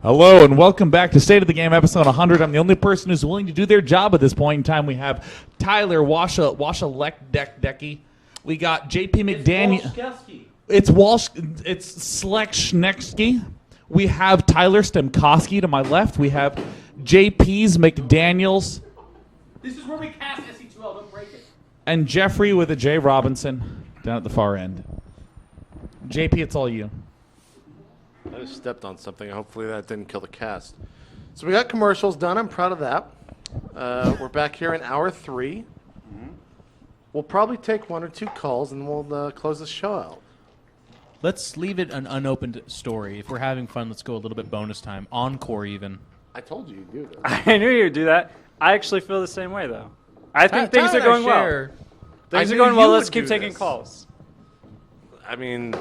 Hello and welcome back to State of the Game episode 100. I'm the only person who's willing to do their job at this point in time. We have Tyler Washalek-Decky. We got JP McDaniel. It's Slekshneksky. We have Tyler Stemkowski to my left. We have JP's McDaniels. This is where we cast SE2L. Don't break it. And Jeffrey with a J Robinson down at the far end. JP, it's all you. I just stepped on something. Hopefully that didn't kill the cast. So we got commercials done. I'm proud of that. We're back here in hour 3. We'll probably take 1 or 2 calls and we'll close the show out. Let's leave it an unopened story. If we're having fun, let's go a little bit bonus time. Encore even. I told you you'd do this. I knew you'd do that. I actually feel the same way, though. I think things are going well. Things are going well. Let's keep taking calls. I mean...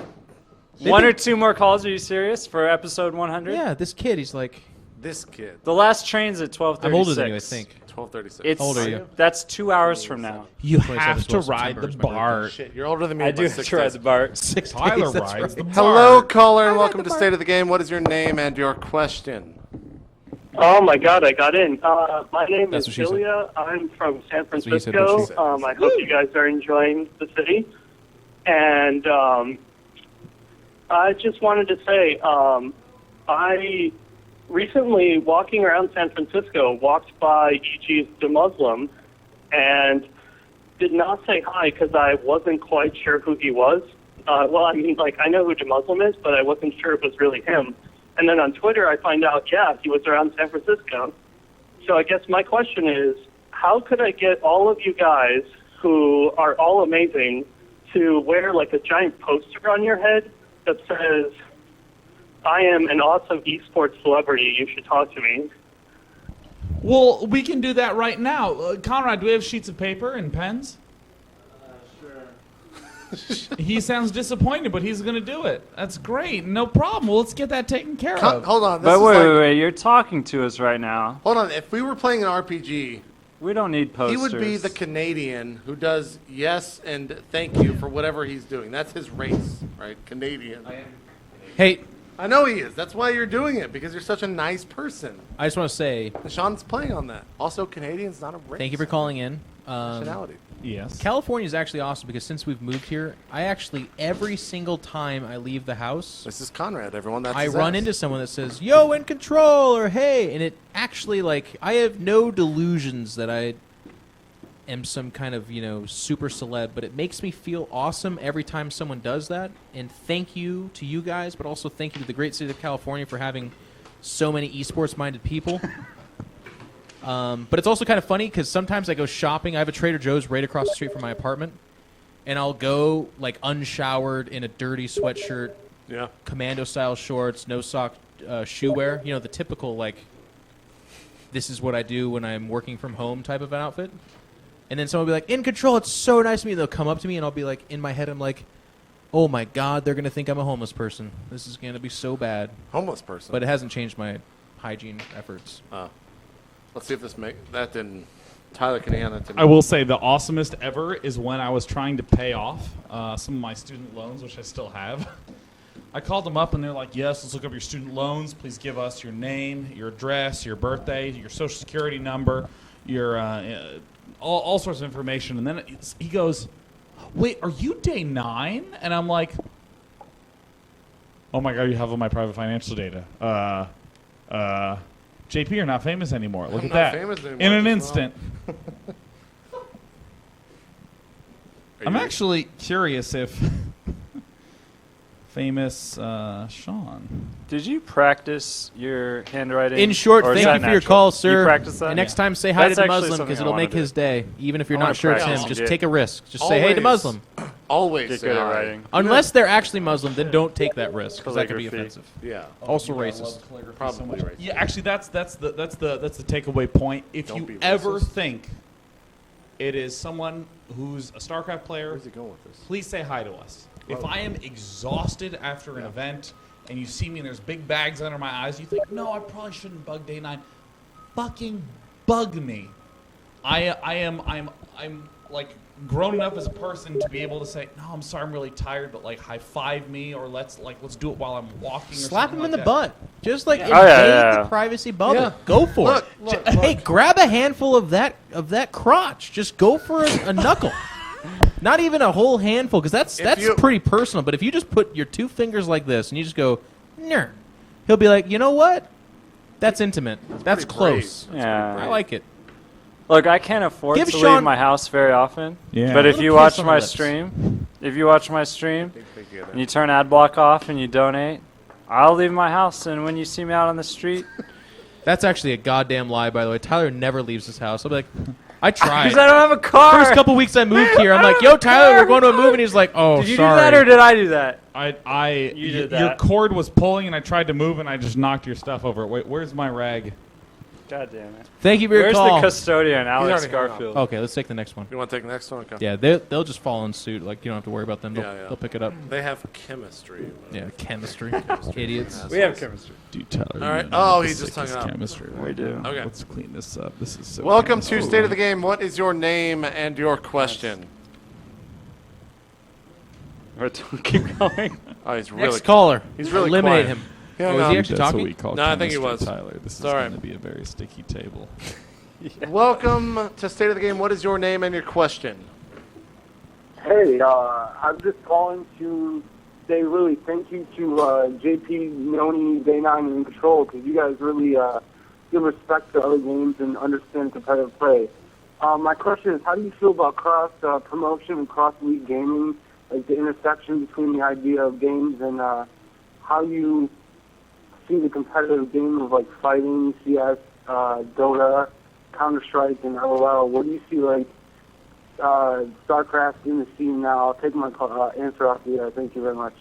1 or 2 more calls, are you serious, for episode 100? Yeah, this kid, he's like... This kid. The last train's at 12:36. I'm older than you, I think. 12:36. How old are you? That's 2 hours from now. You have to ride the BART. Shit, you're older than me. I do have to ride the BART. 6 Tyler days, rides the BART. Hello, caller, and welcome to State of the Game. What is your name and your question? Oh my God, I got in. My name That's is what she said. Ilya. I'm from San That's what you said, Francisco. what she said. I hope you guys are enjoying the city. And I just wanted to say, I recently, walking around San Francisco, walked by E.G.'s The Muslim and did not say hi because I wasn't quite sure who he was. Well, I mean, like, I know who The Muslim is, but I wasn't sure it was really him. And then on Twitter, I find out, yeah, he was around San Francisco. So I guess my question is, how could I get all of you guys, who are all amazing, to wear like a giant poster on your head that says, I am an awesome esports celebrity, you should talk to me? Well, we can do that right now. Conrad, do we have sheets of paper and pens? Sure. He sounds disappointed, but he's going to do it. That's great. No problem. Well, let's get that taken care of. Hold on. This But is wait, you're talking to us right now. Hold on. If we were playing an RPG, We don't need posters. he would be the Canadian who does yes and thank you for whatever he's doing. That's his race, right? Canadian. Hey, I know he is. That's why you're doing it, because you're such a nice person. I just want to say And Sean's playing on that. Also, Canadian's not a race. thank you for calling in. Nationality. Yes. California is actually awesome because since we've moved here, I actually, every single time I leave the house, This is Conrad, everyone. That's I his run ass. into someone that says, yo, NonY, or hey, and it actually, like, I have no delusions that I am some kind of, super celeb, but it makes me feel awesome every time someone does that, and thank you to you guys, but also thank you to the great state of California for having so many esports-minded people. But it's also kind of funny because sometimes I go shopping. I have a Trader Joe's right across the street from my apartment, and I'll go, like, unshowered in a dirty sweatshirt, Yeah. commando-style shorts, no-sock shoe wear. The typical, like, this is what I do when I'm working from home type of an outfit. And then someone will be like, iNcontroL, it's so nice to meet you. They'll come up to me, and I'll be like, in my head, I'm like, oh, my God, they're going to think I'm a homeless person. This is going to be so bad. Homeless person. But it hasn't changed my hygiene efforts. Let's see if that didn't. Tyler, can you hand that to me? I will say the awesomest ever is when I was trying to pay off some of my student loans, which I still have. I called them up, and they're like, yes, let's look up your student loans. Please give us your name, your address, your birthday, your social security number, your all sorts of information. And then he goes, wait, are you day 9? And I'm like, oh, my God, you have all my private financial data. JP, you're not famous anymore. Look I'm at not that. famous anymore, In an just instant. I'm actually curious if famous Sean. Did you practice your handwriting? In short, or is thank that you for your natural? call, sir. You practice that? And next time, say hi That's to the actually Muslim something because I it'll wanna make do. his day. Even if you're I wanna not sure it's him, practice. just Yeah. take a risk. Just say, hey, to Always. Muslim. Always Get say good at hi. writing. Unless they're actually Muslim, then don't take that risk because that could be Calligraphy. offensive. Yeah. Also I love racist. calligraphy Probably so much. racist. Yeah, actually, that's the takeaway point. If Don't you be ever racist. think it is someone who's a StarCraft player, Where's he going with this? please say hi to us. If I am exhausted after an event and you see me and there's big bags under my eyes, you think, no, I probably shouldn't bug day 9. Fucking bug me. I'm like grown enough as a person to be able to say, no, I'm sorry, I'm really tired, but like high five me, or let's do it while I'm walking. Slap or him in something the like butt. Just like yeah. the privacy bubble. Yeah. Go for Look, it. look, Hey, look. grab a handful of that crotch. Just go for a knuckle. Not even a whole handful, because that's you- pretty personal. But if you just put your 2 fingers like this and you just go, Ner, he'll be like, you know what? That's intimate. That's pretty close. brave. Yeah. I like it. Look, I can't afford Give to Sean- leave my house very often. Yeah. But if Little you kiss watch on the my lips. stream, I think they get it. and you turn ad block off and you donate, I'll leave my house. And when you see me out on the street, That's actually a goddamn lie, by the way. Tyler never leaves his house. I'll be like, I tried. because I don't have a car. First couple weeks I moved here, I'm like, yo, Tyler, we're going to a move. And he's like, oh, Did you sorry. do that or did I do that? You did Your that. cord was pulling, and I tried to move, and I just knocked your stuff over. Wait, where's my rag? God damn it. Thank you for your Where's call. the custodian, Alex already hung up. Garfield? Okay, let's take the next one. You want to take the next one? Okay. Yeah, they'll just fall in suit. Like, you don't have to worry about them. They'll, Yeah, yeah. they'll pick it up. They have chemistry. Yeah, chemistry. Idiots. We have chemistry. Dude, Tyler. All right. you know Oh, the he just hung sickest it up. Chemistry. We do. Okay. Let's clean this up. This is so. Welcome to gross. State of the Game. What is your name and your question? Keep going. Oh, he's really Next caller. He's really Eliminate quiet. him. Yeah, Oh, no. is he actually That's talking? what we call No, I think he chemistry, was. Tyler. This is It's all right. going to be a very sticky table. Welcome to State of the Game. What is your name and your question? Hey, I'm just calling to say really thank you to JP, NonY, Day9, and iNcontroL, because you guys really give respect to other games and understand competitive play. My question is, how do you feel about cross promotion and cross league gaming, like the intersection between the idea of games and how you see the competitive game of like fighting, CS, Dota, Counter-Strike, and LOL? What do you see like StarCraft in the scene now? I'll take my answer off the air. Thank you very much.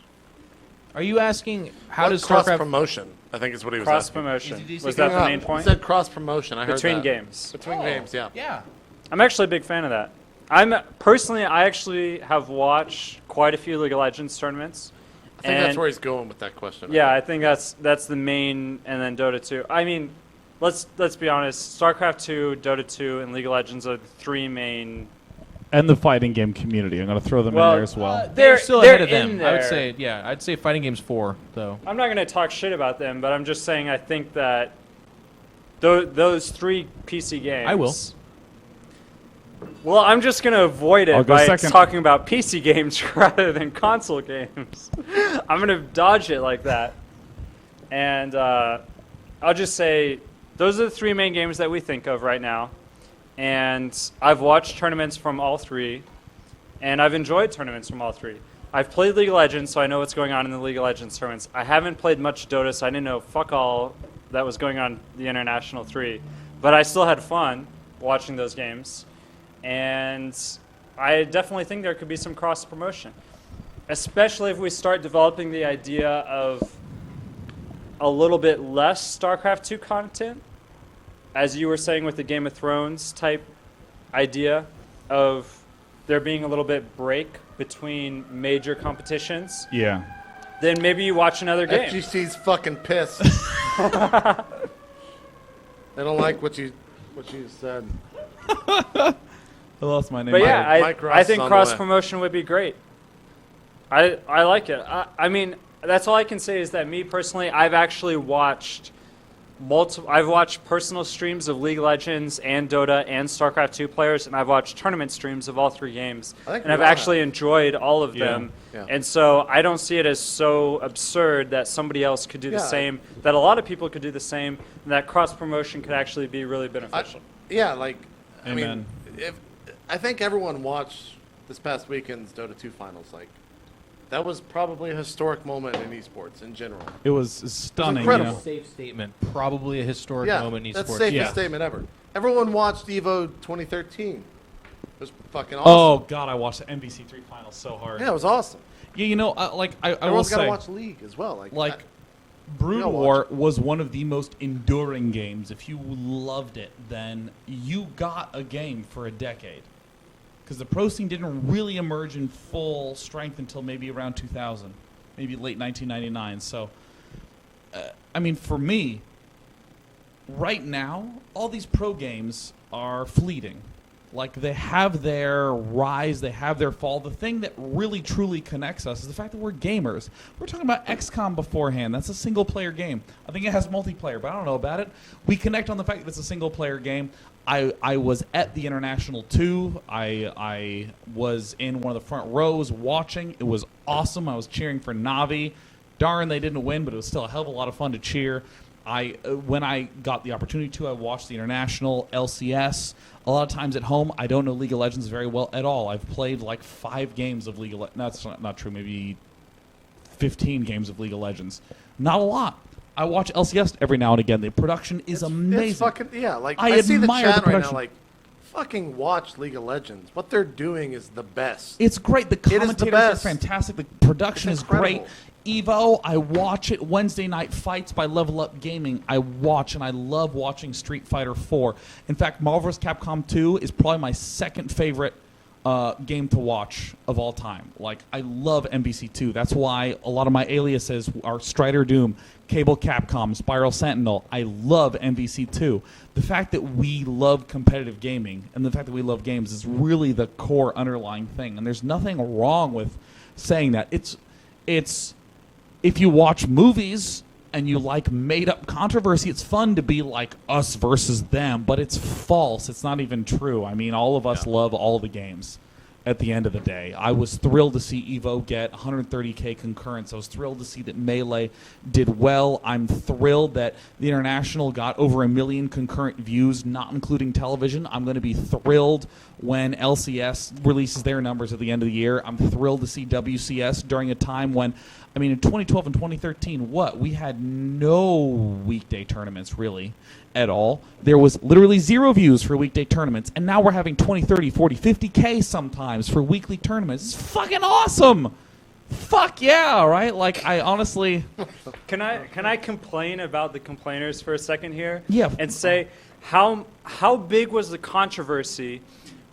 Are you asking how What does cross StarCraft... promotion? I think is what he was Cross asking. promotion. Did you Was say- that the No, main He point? said cross promotion. I heard Between that. games. Between games, yeah. Yeah. I'm actually a big fan of that. I actually have watched quite a few League of Legends tournaments. I think that's And- where he's going with that question. Yeah, I think that's the main, and then Dota 2. I mean, let's be honest. StarCraft 2, Dota 2, and League of Legends are the 3 main. And the fighting game community. I'm going to throw them Well, in there as well. They're still they're ahead of them. in I would there. say, yeah, I'd say Fighting Games 4, though. I'm not going to talk shit about them, but I'm just saying I think that those 3 PC games. I will. Well, I'm just going to avoid I'll it go by second. talking about PC games rather than console games. I'm going to dodge it like that. And I'll just say those are the 3 main games that we think of right now. And I've watched tournaments from all 3, and I've enjoyed tournaments from all 3. I've played League of Legends, so I know what's going on in the League of Legends tournaments. I haven't played much Dota, so I didn't know fuck all that was going on the International 3. But I still had fun watching those games. And I definitely think there could be some cross-promotion, especially if we start developing the idea of a little bit less StarCraft 2 content, as you were saying with the Game of Thrones type idea of there being a little bit break between major competitions. Yeah. Then maybe you watch another game. FGC's fucking pissed. They don't like what you said. I lost my name. But yeah, Mike Ross I is think on the cross way. promotion would be great. I like it. I mean, that's all I can say is that me personally, I've actually watched I've watched personal streams of League of Legends and Dota and StarCraft 2 players, and I've watched tournament streams of all 3 games, I think and I've we all actually enjoyed all of Yeah. them. Yeah. And so I don't see it as so absurd that somebody else could do the Yeah. same, that a lot of people could do the same, and that cross promotion could actually be really beneficial. Yeah, like, Amen. I mean, I think everyone watched this past weekend's Dota 2 finals. Like, that was probably a historic moment in esports in general. It was stunning. incredible. You know? Safe statement. Probably a historic Yeah, moment in that's esports. the safest Yeah. statement ever. Everyone watched EVO 2013. It was fucking Oh awesome. God, I watched the NBC3 finals so hard. Yeah, it was awesome. Yeah, you know, I will Everyone's got say, to watch League as well. like, I- Brood gotta War was one of the most enduring games. If you loved it, then you got a game for a decade. Because the pro scene didn't really emerge in full strength until maybe around 2000, maybe late 1999. So, I mean, for me, right now, all these pro games are fleeting. Like, they have their rise, they have their fall. The thing that really, truly connects us is the fact that we're gamers. We're talking about XCOM beforehand. That's a single-player game. I think it has multiplayer, but I don't know about it. We connect on the fact that it's a single-player game. I was at the International 2. I was in one of the front rows watching. It was awesome. I was cheering for Navi. Darn, they didn't win, but it was still a hell of a lot of fun to cheer. When I got the opportunity to, I watched the International, LCS. A lot of times at home, I don't know League of Legends very well at all. I've played like 5 games of League of Legends. That's not true. Maybe 15 games of League of Legends. Not a lot. I watch LCS every now and again. The production is amazing. It's fucking, yeah, like, I see the admire chat the right now, production. like, fucking watch League of Legends. What they're doing is the best. It's great. The is the commentators are best. fantastic. The production It's is great. incredible. Evo, I watch it. Wednesday night fights by Level Up Gaming, I watch, and I love watching Street Fighter 4. In fact, Marvel vs. Capcom 2 is probably my second favorite game to watch of all time. Like, I love MVC2. That's why a lot of my aliases are Strider Doom, Cable Capcom, Spiral Sentinel. I love MVC2. The fact that we love competitive gaming and the fact that we love games is really the core underlying thing. And there's nothing wrong with saying that. It's if you watch movies and you like made-up controversy, it's fun to be like us versus them, but it's false. It's not even true. I mean, all of us love all the games at the end of the day. I was thrilled to see Evo get 130K concurrence. I was thrilled to see that Melee did well. I'm thrilled that the International got over 1 million concurrent views, not including television. I'm going to be thrilled when LCS releases their numbers at the end of the year. I'm thrilled to see WCS during a time when, I mean, in 2012 and 2013, we had no weekday tournaments, really, at all. There was literally 0 views for weekday tournaments, and now we're having 20, 30, 40, 50K sometimes for weekly tournaments. It's fucking awesome! Fuck yeah, right? Like, I honestly... Can I complain about the complainers for a second here? Yeah. And say, how big was the controversy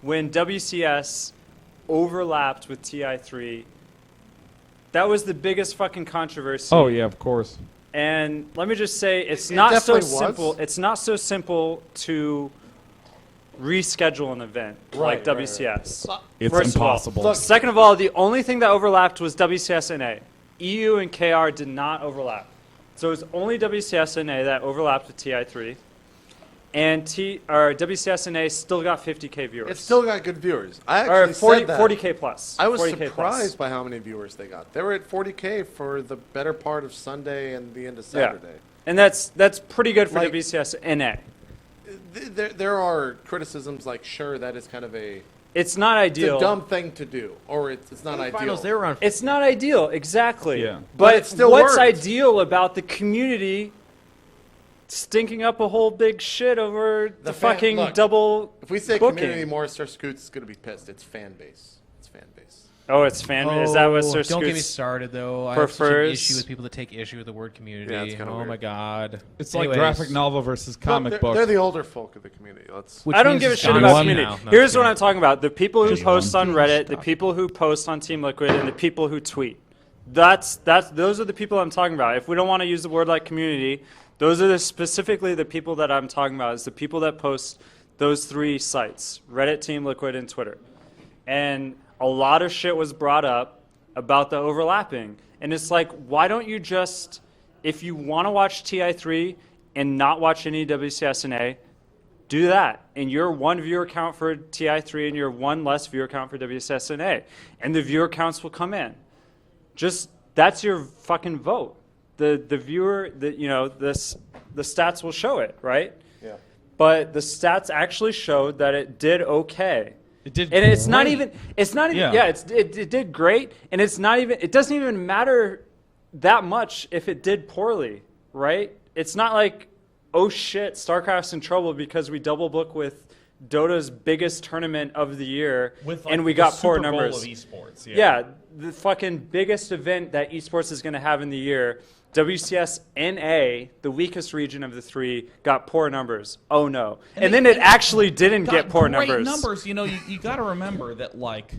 when WCS overlapped with TI3? That was the biggest fucking controversy. Oh, yeah, of course. And let me just say, it's It not so definitely was. simple. It's not so simple to reschedule an event like WCS. It's First of all. impossible. Second of all, the only thing that overlapped was WCS NA. EU and KR did not overlap. So it was only WCS NA that overlapped with TI3. And WCS NA still got 50K viewers. It still got good viewers. I or actually 40, said that. 40K plus. I was 40K surprised plus. by how many viewers they got. They were at 40K for the better part of Sunday and the end of Saturday. And that's pretty good for Like- WCS NA. There are criticisms like, sure, that is kind of It's not it's ideal. a dumb thing to do, or it's not ideal. Finals, they were on. It's not ideal, exactly. Yeah. But it still what's worked. ideal about the community stinking up a whole big shit over the fan- fucking look, double If we say booking? community more, Sir Scoots is going to be pissed. It's fan base. It's fan base. Oh, it's fan. Is that what Sir Don't get me Scoots? started, though. I have such an prefers- issue with people that take issue with the word community. Yeah, it's kinda oh weird. my god. It's Anyways, like graphic novel versus comic they're, book. They're the older folk of the community. Let's. which I don't means give a it's shit gone about one community. now. No, Here's just what kidding. I'm talking about: the people who Just post one. on Reddit, the people who post on Team Liquid, and the people who tweet. Those are the people I'm talking about. If we don't want to use the word like community, those are specifically the people that I'm talking about. Is the people that post those 3 sites: Reddit, Team Liquid, and Twitter. And a lot of shit was brought up about the overlapping. And it's like, why don't you just, if you want to watch TI3 and not watch any WCSNA, do that. And your 1 viewer count for TI3 and your 1 less viewer count for WCSNA. And the viewer counts will come in. Just, that's your fucking vote. The viewer, the stats will show it, right? Yeah. But the stats actually showed that it did okay. It did And it's not great. even, Yeah. it did great. And it's not even, it doesn't even matter that much if it did poorly, right? It's not like, oh shit, StarCraft's in trouble because we double book with Dota's biggest tournament of the year With, and like, we the got poor Super Bowl numbers. of esports. Yeah, the fucking biggest event that esports is going to have in the year, WCS NA, the weakest region of the 3, got poor numbers. Oh no. And then it actually didn't get poor great numbers. You know, you got to remember that, like,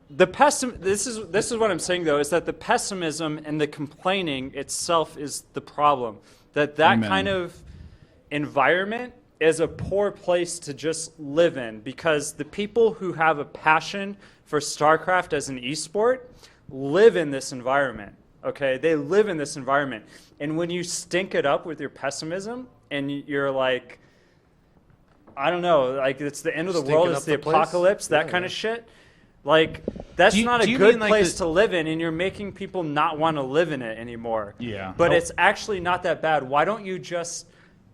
This is what I'm saying though, is that the pessimism and the complaining itself is the problem. That Amen. kind of environment is a poor place to just live in, because the people who have a passion for StarCraft as an esport live in this environment, okay? They live in this environment. And when you stink it up with your pessimism and you're like, I don't know, like it's the end of the Stinking world, up it's the the place? apocalypse, that Yeah, kind yeah. of shit, like that's not a do you good mean, like, place the- to live in, and you're making people not want to live in it anymore. Yeah. But Oh. it's actually not that bad. Why don't you just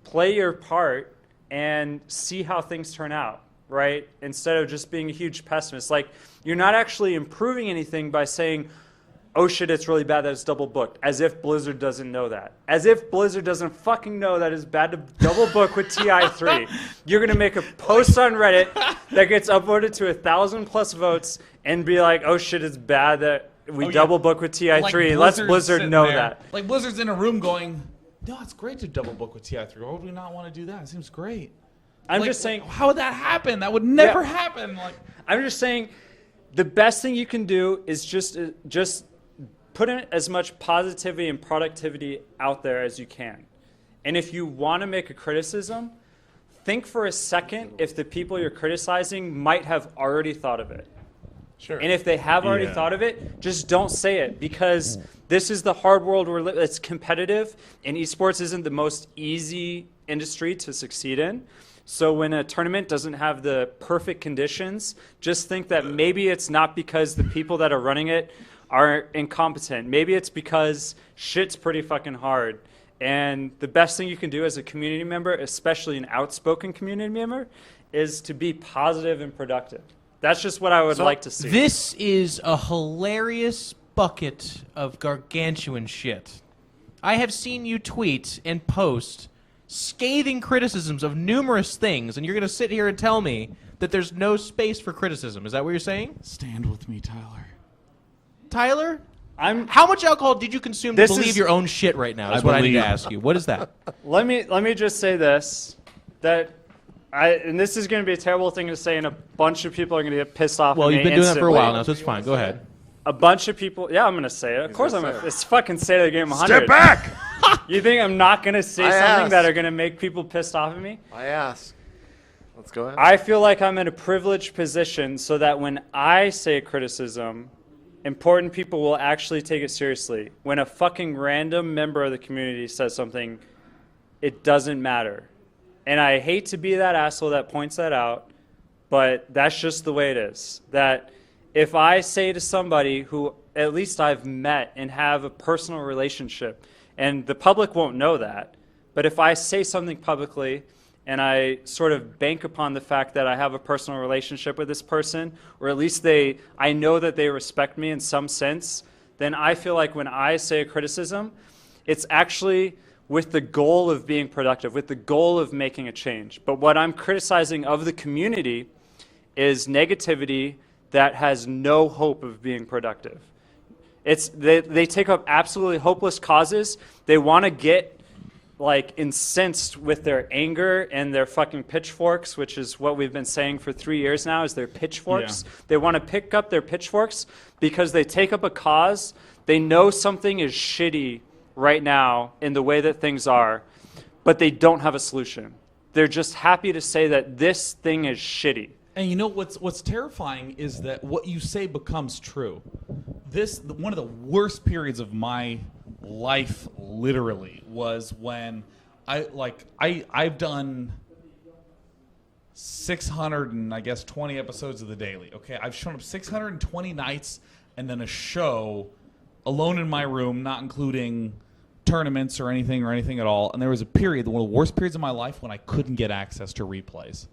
play your part and see how things turn out, right? Instead of just being a huge pessimist. Like, you're not actually improving anything by saying, oh shit, it's really bad that it's double booked. As if Blizzard doesn't know that. As if Blizzard doesn't fucking know that it's bad to double book with TI3. You're going to make a post on Reddit that gets upvoted to 1,000+ votes and be like, oh shit, it's bad that we yeah. double book with TI3. Like Let's Blizzard's Blizzard sitting know there- that. Like Blizzard's in a room going, no, it's great to double book with TI3. Why would we not want to do that? It seems great. I'm Like, just saying, how would that happen? That would never Yeah. happen. Like, I'm just saying, the best thing you can do is just put in as much positivity and productivity out there as you can. And if you want to make a criticism, think for a second if the people you're criticizing might have already thought of it. Sure. And if they have already Yeah. thought of it, just don't say it, because this is the hard world we're living. It's competitive, and esports isn't the most easy industry to succeed in. So when a tournament doesn't have the perfect conditions, just think that maybe it's not because the people that are running it are incompetent. Maybe it's because shit's pretty fucking hard. And the best thing you can do as a community member, especially an outspoken community member, is to be positive and productive. That's just what I would like to see. This is a hilarious bucket of gargantuan shit. I have seen you tweet and post scathing criticisms of numerous things, and you're going to sit here and tell me that there's no space for criticism. Is that what you're saying? stand with me, Tyler. Tyler? I'm How much alcohol did you consume to This believe is- your own shit right now? Is I what I need to believe- ask you. What is that? Let me just say this, that and this is going to be a terrible thing to say, and a bunch of people are going to get pissed off. Well, at you've me been doing that for a instantly. while now, so it's fine. Go ahead. A bunch of people. Yeah, I'm going to say it. Of course, I'm. gonna say it. It's fucking State of the Game 100. Step back! You think I'm not going to say I something asked. that are going to make people pissed off at me? I ask. Let's go ahead. I feel like I'm in a privileged position so that when I say a criticism, important people will actually take it seriously. When a fucking random member of the community says something, it doesn't matter. And I hate to be that asshole that points that out, but that's just the way it is. That if I say to somebody who at least I've met and have a personal relationship, and the public won't know that, but if I say something publicly and I sort of bank upon the fact that I have a personal relationship with this person, or at least I know that they respect me in some sense, then I feel like when I say a criticism, it's actually with the goal of being productive, with the goal of making a change. But what I'm criticizing of the community is negativity that has no hope of being productive. They take up absolutely hopeless causes. They want to get like incensed with their anger and their fucking pitchforks, which is what we've been saying for 3 years now, is their pitchforks. Yeah. They want to pick up their pitchforks because they take up a cause. They know something is shitty right now in the way that things are, but they don't have a solution. They're just happy to say that this thing is shitty. And you know what's terrifying is that what you say becomes true. One of the worst periods of my life, literally, was when I've done 620 episodes of The Daily. Okay, I've shown up 620 nights and then a show alone in my room, not including tournaments or anything at all. And there was a period, one of the worst periods of my life, when I couldn't get access to replays.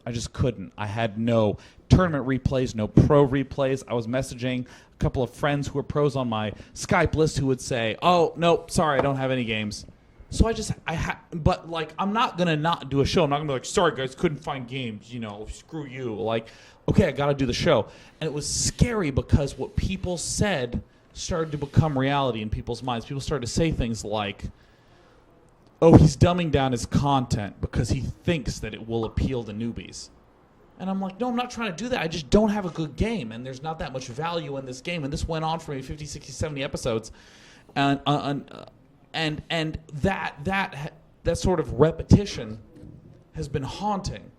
I just couldn't. I had no tournament replays, no pro replays. I was messaging a couple of friends who were pros on my Skype list who would say, "Oh, no, sorry, I don't have any games." So but like, I'm not going to not do a show. I'm not going to be like, "Sorry guys, couldn't find games, screw you." Like, okay, I got to do the show. And it was scary because what people said started to become reality in people's minds. People started to say things like, "Oh, he's dumbing down his content because he thinks that it will appeal to newbies." And I'm like, no, I'm not trying to do that. I just don't have a good game, and there's not that much value in this game. And this went on for maybe 50, 60, 70 episodes. And that sort of repetition has been haunting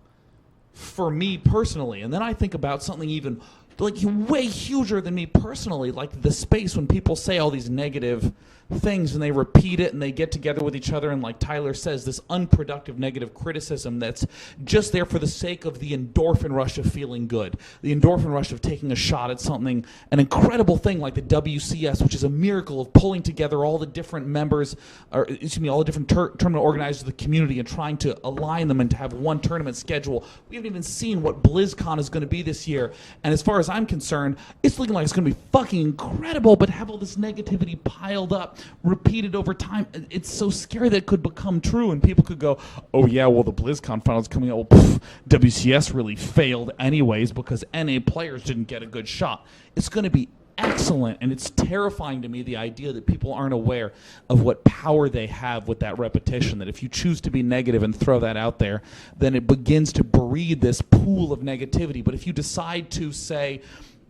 for me personally. And then I think about something even like way huger than me personally, like the space when people say all these negative things and they repeat it and they get together with each other and, like Tyler says, this unproductive negative criticism that's just there for the sake of the endorphin rush of feeling good, the endorphin rush of taking a shot at something, an incredible thing like the WCS, which is a miracle of pulling together all the different members, or excuse me, all the different tournament organizers of the community and trying to align them and to have one tournament schedule. We haven't even seen what BlizzCon is going to be this year, and as far as I'm concerned, it's looking like it's going to be fucking incredible, but have all this negativity piled up, repeated over time. It's so scary that it could become true, and people could go, oh yeah, well the BlizzCon finals coming out, well, WCS really failed anyways because NA players didn't get a good shot. It's going to be excellent, and it's terrifying to me, the idea that people aren't aware of what power they have with that repetition, that if you choose to be negative and throw that out there, then it begins to breed this pool of negativity. But if you decide to say,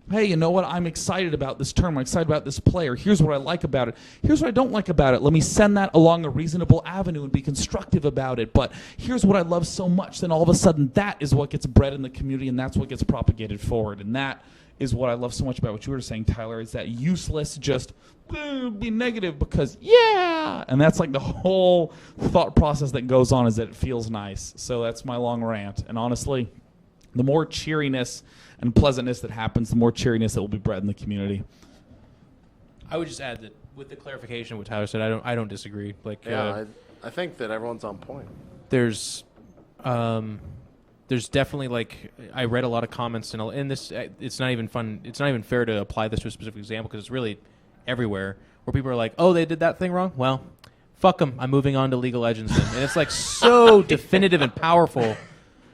hey, you know what, I'm excited about this term, I'm excited about this player, here's what I like about it, here's what I don't like about it, let me send that along a reasonable avenue and be constructive about it, but here's what I love so much, then all of a sudden that is what gets bred in the community and that's what gets propagated forward. And that is what I love so much about what you were saying, Tyler, is that useless just be negative because yeah, and that's like the whole thought process that goes on, is that it feels nice. So that's my long rant, and honestly, the more cheeriness and pleasantness that happens, the more cheeriness that will be bred in the community. I would just add that with the clarification of what Tyler said, I don't disagree. Like, Yeah, I think that everyone's on point. there's definitely, like, I read a lot of comments and this, it's not even fun. It's not even fair to apply this to a specific example because it's really everywhere where people are like, oh, they did that thing wrong. Well, fuck them. I'm moving on to League of Legends then. And it's like so definitive and powerful.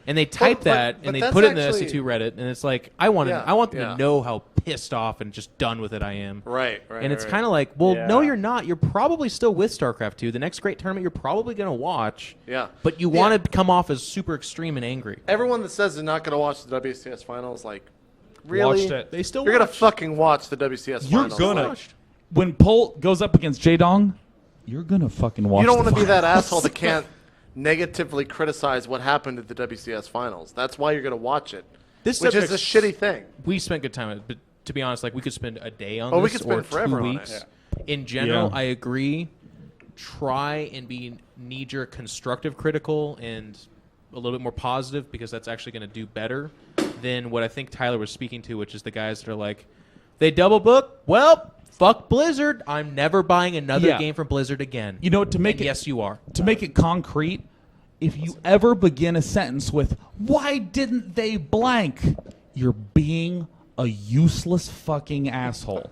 And they type that and they put it in the SC2 Reddit, and it's like I want them to know how pissed off and just done with it I am. Right. And it's kind of like, well, no, you're not. You're probably still with StarCraft 2. The next great tournament you're probably going to watch. Yeah. But you want to come off as super extreme and angry. Everyone that says they're not going to watch the WCS finals, like, really? Watched it. They still You're going to fucking watch the WCS You're finals. gonna. Like, When Polt goes up against J-Dong, you're gonna fucking watch. you don't want to be that asshole that can't negatively criticize what happened at the WCS finals. That's why you're going to watch it, which is a shitty thing. We spent good time on it, but to be honest, like, we could spend a day on Oh, we this could spend or forever 2 on it. weeks. In general, Yeah. I agree. Try and be knee-jerk constructive critical and a little bit more positive, because that's actually going to do better than what I think Tyler was speaking to, which is the guys that are like, they double book? Well, fuck Blizzard. I'm never buying another game from Blizzard again. You know, to make And it yes, you are. to make it concrete, if you ever begin a sentence with "Why didn't they blank?" you're being a useless fucking asshole.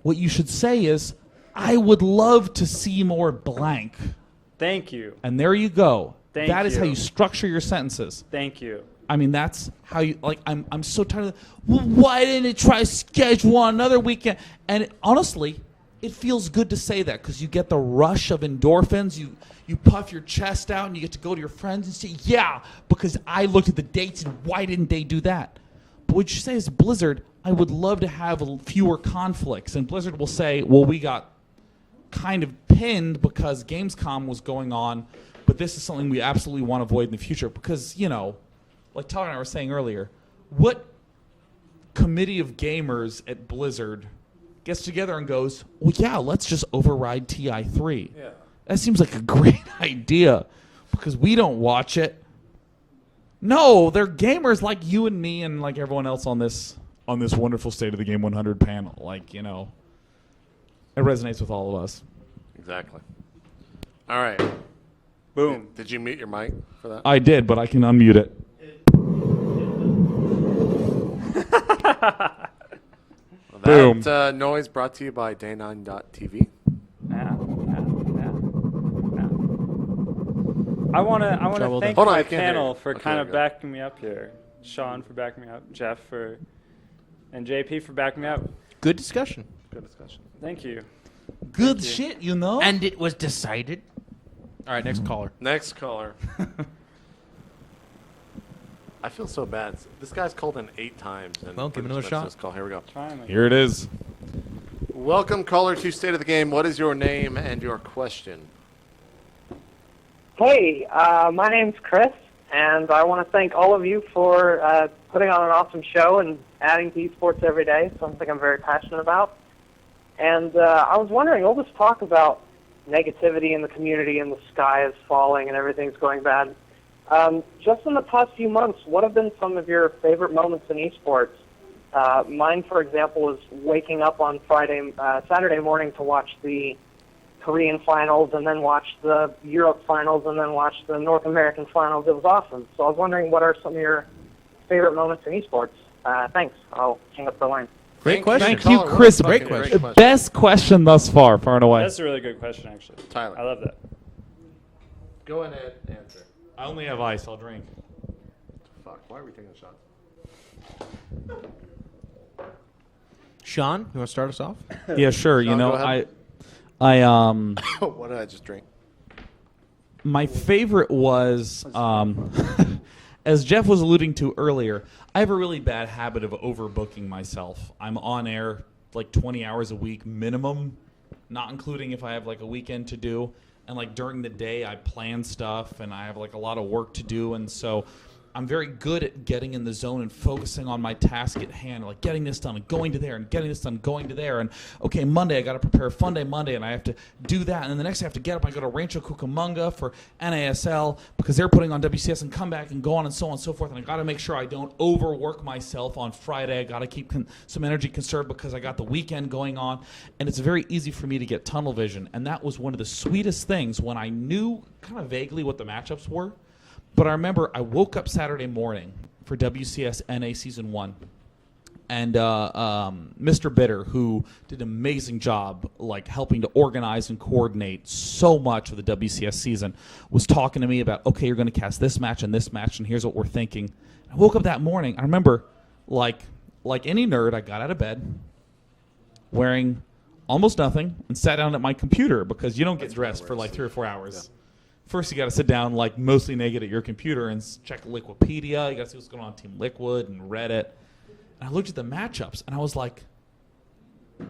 What you should say is, "I would love to see more blank." Thank you. And there you go. Thank That is how you. you structure your sentences. Thank you. I mean, that's how you, like, I'm so tired of, well, why didn't it try to schedule on another weekend? And honestly, it feels good to say that because you get the rush of endorphins. You puff your chest out and you get to go to your friends and say, yeah, because I looked at the dates and why didn't they do that? But what you say is, Blizzard, I would love to have fewer conflicts. And Blizzard will say, well, we got kind of pinned because Gamescom was going on, but this is something we absolutely want to avoid in the future because, you know, like Tyler and I were saying earlier, what committee of gamers at Blizzard gets together and goes, well, yeah, let's just override TI3. Yeah. That seems like a great idea because we don't watch it. No, they're gamers like you and me and like everyone else on this wonderful State of the Game 100 panel. Like, you know, it resonates with all of us. Exactly. All right. Boom. Did you mute your mic for that? I did, but I can unmute it. Boom. That noise brought to you by day9.tv. I want to Well thank done. Hold on, my I can't hear panel you. for Okay, kind there of we go. backing me up here. Sean for backing me up, Jeff and JP for backing me up. Good discussion. Good discussion. Thank you. Good shit, you know? And it was decided. All right, next caller. Next caller. I feel so bad. This guy's called in 8 times. And Well, give we're him another just shot. missing this call. Here we go. Trying to- Here it is. Welcome, caller to State of the Game. What is your name and your question? Hey, my name's Chris. And I want to thank all of you for putting on an awesome show and adding to esports every day, something I'm very passionate about. And I was wondering, all this talk about negativity in the community and the sky is falling and everything's going bad. Just in the past few months, what have been some of your favorite moments in esports? Mine, for example, was waking up on Saturday morning to watch the Korean finals and then watch the Europe finals and then watch the North American finals. It was awesome. So I was wondering, what are some of your favorite moments in esports? Thanks. I'll hang up the line. Great question. Thank you, Chris. Great question. Best question thus far and away. That's a really good question, actually. Tyler. I love that. Go ahead, answer. I only have ice. I'll drink. Fuck, why are we taking shots? Sean, you want to start us off? Yeah, sure. Sean, go ahead. What did I just drink? My favorite was, as Jeff was alluding to earlier, I have a really bad habit of overbooking myself. I'm on air like 20 hours a week minimum, not including if I have like a weekend to do. And like during the day, I plan stuff and I have like a lot of work to do. And so I'm very good at getting in the zone and focusing on my task at hand, like getting this done and going to there and getting this done, going to there. And okay, Monday, I got to prepare Fun Day Monday and I have to do that. And then the next day I have to get up, I go to Rancho Cucamonga for NASL because they're putting on WCS and come back and go on and so on and so forth. And I got to make sure I don't overwork myself on Friday. I got to keep some energy conserved because I got the weekend going on. And it's very easy for me to get tunnel vision. And that was one of the sweetest things when I knew kind of vaguely what the matchups were. But I remember I woke up Saturday morning for WCS NA Season 1, and Mr. Bitter, who did an amazing job like helping to organize and coordinate so much of the WCS season, was talking to me about, okay, you're going to cast this match, and here's what we're thinking. I woke up that morning. I remember, like any nerd, I got out of bed wearing almost nothing and sat down at my computer because you don't get dressed for like 3 or 4 hours. Yeah. First, you got to sit down, like, mostly naked at your computer and check Liquipedia. You got to see what's going on Team Liquid and Reddit. And I looked at the matchups, and I was like, oh,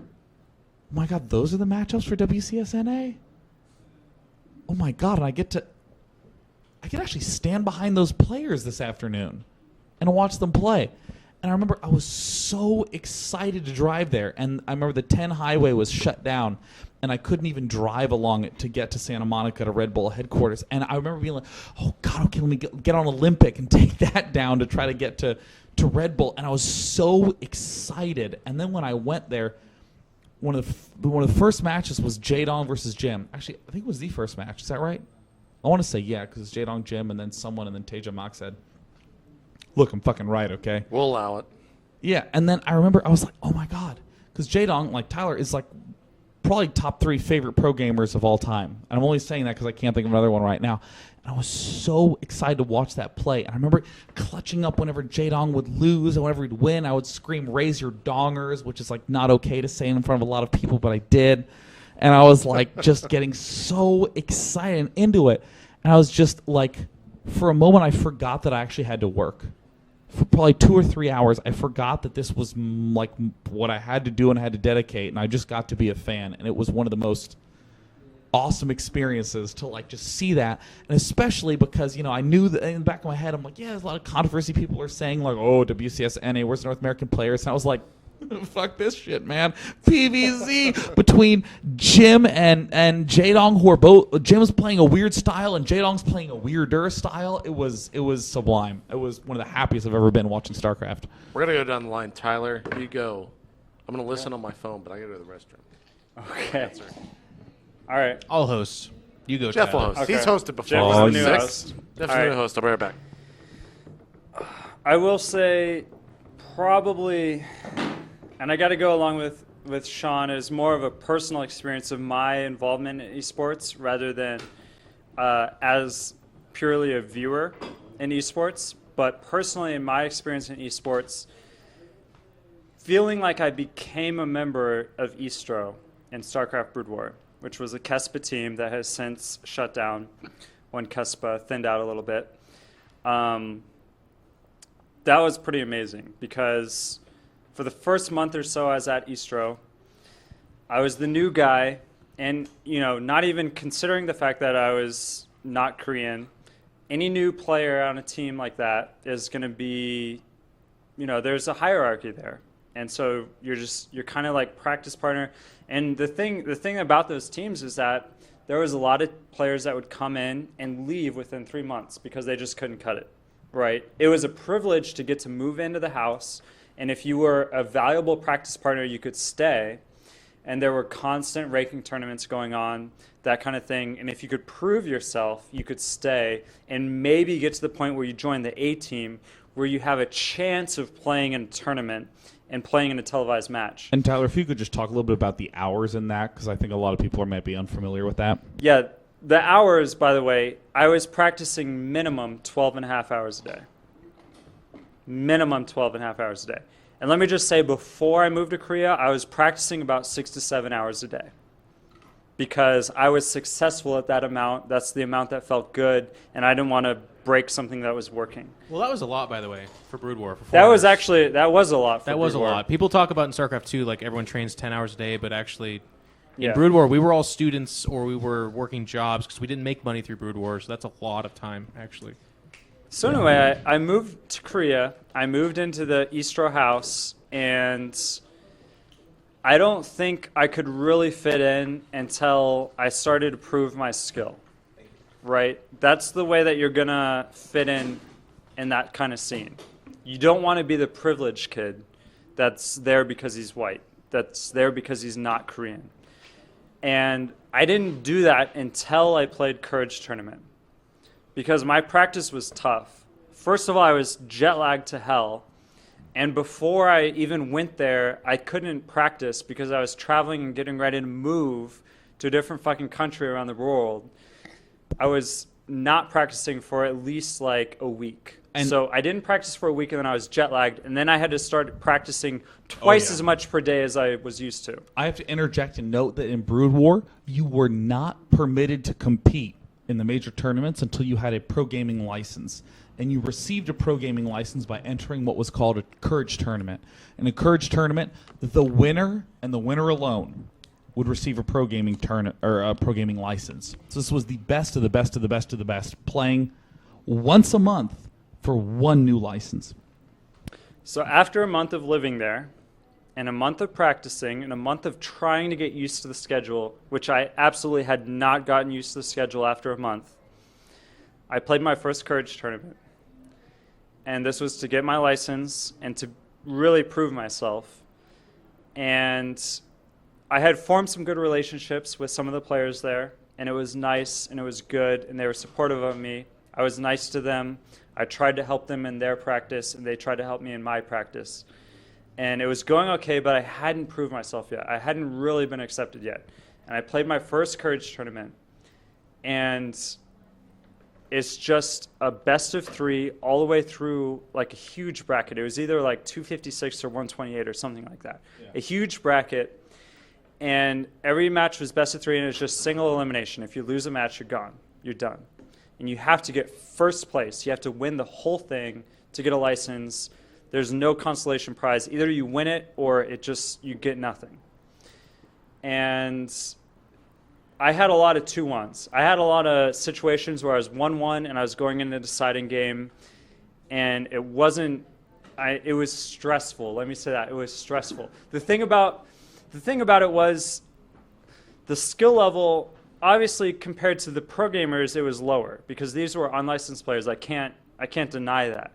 my God, those are the matchups for WCSNA? Oh, my God, and I can actually stand behind those players this afternoon and watch them play. And I remember I was so excited to drive there. And I remember the 10 highway was shut down, and I couldn't even drive along it to get to Santa Monica to Red Bull headquarters. And I remember being like, oh, God, okay, let me get on Olympic and take that down to try to get to Red Bull. And I was so excited. And then when I went there, one of the first matches was Jaedong versus Jim. Actually, I think it was the first match. Is that right? I want to say yeah, because it's Jaedong, Jim, and then someone, and then Teja Mock said, look, I'm fucking right, okay? We'll allow it. Yeah, and then I remember I was like, oh, my God. Because Jaedong, like Tyler, is like probably top 3 favorite pro gamers of all time. And I'm only saying that because I can't think of another one right now. And I was so excited to watch that play. And I remember clutching up whenever Jaedong would lose and whenever he'd win, I would scream, raise your dongers, which is like not okay to say in front of a lot of people, but I did. And I was like just getting so excited and into it. And I was just like, for a moment, I forgot that I actually had to work. For probably 2 or 3 hours, I forgot that this was like what I had to do and I had to dedicate, and I just got to be a fan. And it was one of the most awesome experiences to like just see that, and especially because, you know, I knew that in the back of my head, I'm like, yeah, there's a lot of controversy. People are saying like, oh, WCS NA, where's the North American players? And I was like, fuck this shit, man. PVZ between Jim and Jaedong, who are both, Jim's playing a weird style and Jaedong's playing a weirder style. It was sublime. It was one of the happiest I've ever been watching StarCraft. We're gonna go down the line. Tyler, you go. I'm gonna listen on my phone, but I gotta go to the restroom. Okay. All right. I'll host. You go, Jeff will Tyler. host. Okay. He's hosted before. Jeff is the new host. Jeff's All the new right. host. I'll be right back. I will say probably, and I got to go along with Sean, is more of a personal experience of my involvement in esports rather than as purely a viewer in esports. But personally, in my experience in esports, feeling like I became a member of Eastro in StarCraft Brood War, which was a Kespa team that has since shut down when Kespa thinned out a little bit. That was pretty amazing because for the first month or so I was at Eastro, I was the new guy, and, you know, not even considering the fact that I was not Korean any new player on a team like that is going to be, there's a hierarchy there. And so you're kind of like practice partner. And the thing about those teams is that there was a lot of players that would come in and leave within 3 months because they just couldn't cut it, right? It was a privilege to get to move into the house. And if you were a valuable practice partner, you could stay. And there were constant ranking tournaments going on, that kind of thing. And if you could prove yourself, you could stay and maybe get to the point where you join the A team, where you have a chance of playing in a tournament and playing in a televised match. And Tyler, if you could just talk a little bit about the hours in that, because I think a lot of people might be unfamiliar with that. Yeah, the hours, by the way, I was practicing minimum 12 and a half hours a day. Minimum 12 and a half hours a day. And let me just say, before I moved to Korea, I was practicing about 6 to 7 hours a day because I was successful at that amount. That's the amount that felt good, and I didn't want to break something that was working. Well, that was a lot, by the way, for Brood War. For That was foreigners. actually, that was a lot for That was Brood a War. lot. People talk about in StarCraft 2, like everyone trains 10 hours a day, but actually Yeah. in Brood War, we were all students or we were working jobs because we didn't make money through Brood War, so that's a lot of time, actually. So anyway, I moved to Korea. I moved into the Eastro house, and I don't think I could really fit in until I started to prove my skill, right? That's the way that you're going to fit in that kind of scene. You don't want to be the privileged kid that's there because he's white, that's there because he's not Korean. And I didn't do that until I played Courage Tournament, because my practice was tough. First of all, I was jet lagged to hell. And before I even went there, I couldn't practice because I was traveling and getting ready to move to a different fucking country around the world. I was not practicing for at least like a week. And so I didn't practice for a week, and then I was jet lagged. And then I had to start practicing twice as much per day as I was used to. I have to interject and note that in Brood War, you were not permitted to compete in the major tournaments until you had a pro gaming license. And you received a pro gaming license by entering what was called a Courage Tournament. In a Courage Tournament, the winner and the winner alone would receive a pro gaming a pro gaming license. So this was the best of the best of the best of the best, playing once a month for one new license. So after a month of living there, and a month of practicing, and a month of trying to get used to the schedule, which I absolutely had not gotten used to the schedule after a month, I played my first Courage Tournament. And this was to get my license and to really prove myself. And I had formed some good relationships with some of the players there, and it was nice and it was good, and they were supportive of me. I was nice to them. I tried to help them in their practice, and they tried to help me in my practice. And it was going okay, but I hadn't proved myself yet. I hadn't really been accepted yet. And I played my first Courage Tournament, and it's just a best of 3 all the way through like a huge bracket. It was either like 256 or 128 or something like that. Yeah. A huge bracket, and every match was best of 3, and it's just single elimination. If you lose a match, you're gone. You're done. And you have to get first place. You have to win the whole thing to get a license. There's no consolation prize. Either you win it or you get nothing. And I had a lot of 2-1s. I had a lot of situations where I was 1-1 and I was going into a deciding game, and it was stressful. Let me say that. It was stressful. The thing about it was the skill level, obviously compared to the pro gamers, it was lower because these were unlicensed players. I can't deny that.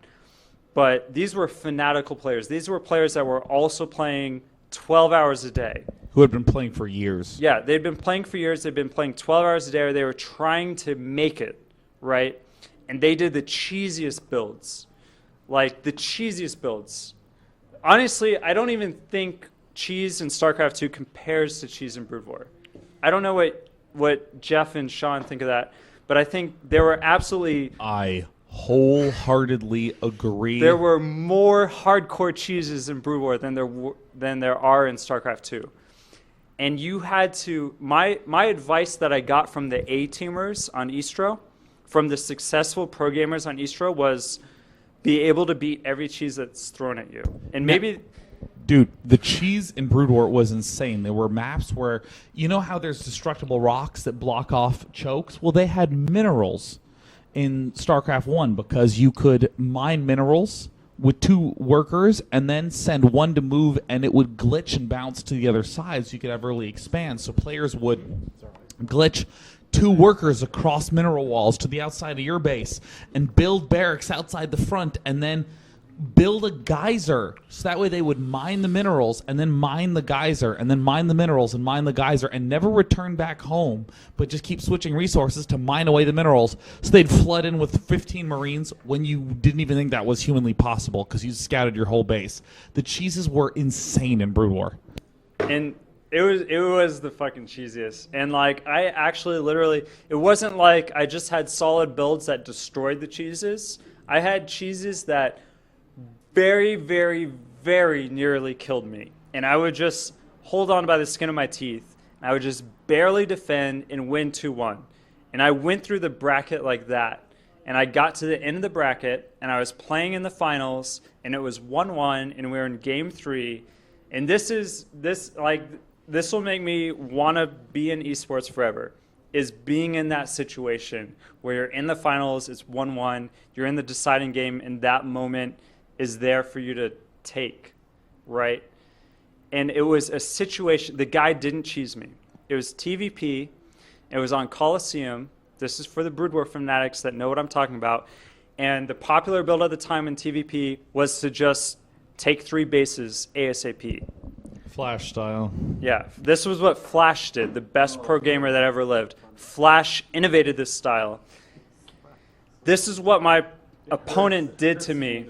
But these were fanatical players. These were players that were also playing 12 hours a day. Who had been playing for years. Yeah, they'd been playing for years. They'd been playing 12 hours a day, or they were trying to make it, right? And they did the cheesiest builds. Like, the cheesiest builds. Honestly, I don't even think cheese in StarCraft 2 compares to cheese in Brood War. I don't know what Jeff and Sean think of that, but I think there were absolutely... I wholeheartedly agree. There were more hardcore cheeses in Brood War than there are in StarCraft 2. And you had to, my advice that I got from the A-teamers on Eastro, from the successful pro gamers on Eastro, was be able to beat every cheese that's thrown at you. And maybe... Dude, the cheese in Brood War was insane. There were maps where, you know how there's destructible rocks that block off chokes? Well, they had minerals in StarCraft 1 because you could mine minerals with 2 workers and then send one to move, and it would glitch and bounce to the other side so you could have early expand. So players would glitch 2 workers across mineral walls to the outside of your base and build barracks outside the front and then build a geyser, so that way they would mine the minerals and then mine the geyser and then mine the minerals and mine the geyser and never return back home, but just keep switching resources to mine away the minerals. So they'd flood in with 15 Marines when you didn't even think that was humanly possible because you scouted your whole base. The cheeses were insane in Brood War. And it was the fucking cheesiest. And like I actually literally, it wasn't like I just had solid builds that destroyed the cheeses. I had cheeses that very, very, very nearly killed me. And I would just hold on by the skin of my teeth. And I would just barely defend and win 2-1. And I went through the bracket like that. And I got to the end of the bracket, and I was playing in the finals, and it was 1-1, and we were in game 3. And this will make me want to be in esports forever, is being in that situation where you're in the finals, it's 1-1, you're in the deciding game, and that moment is there for you to take, right? And it was a situation, the guy didn't cheese me. It was TVP, it was on Coliseum. This is for the Brood War fanatics that know what I'm talking about. And the popular build at the time in TVP was to just take 3 bases ASAP. Flash style. Yeah, this was what Flash did, the best pro gamer that ever lived. Flash innovated this style. This is what my opponent did to me.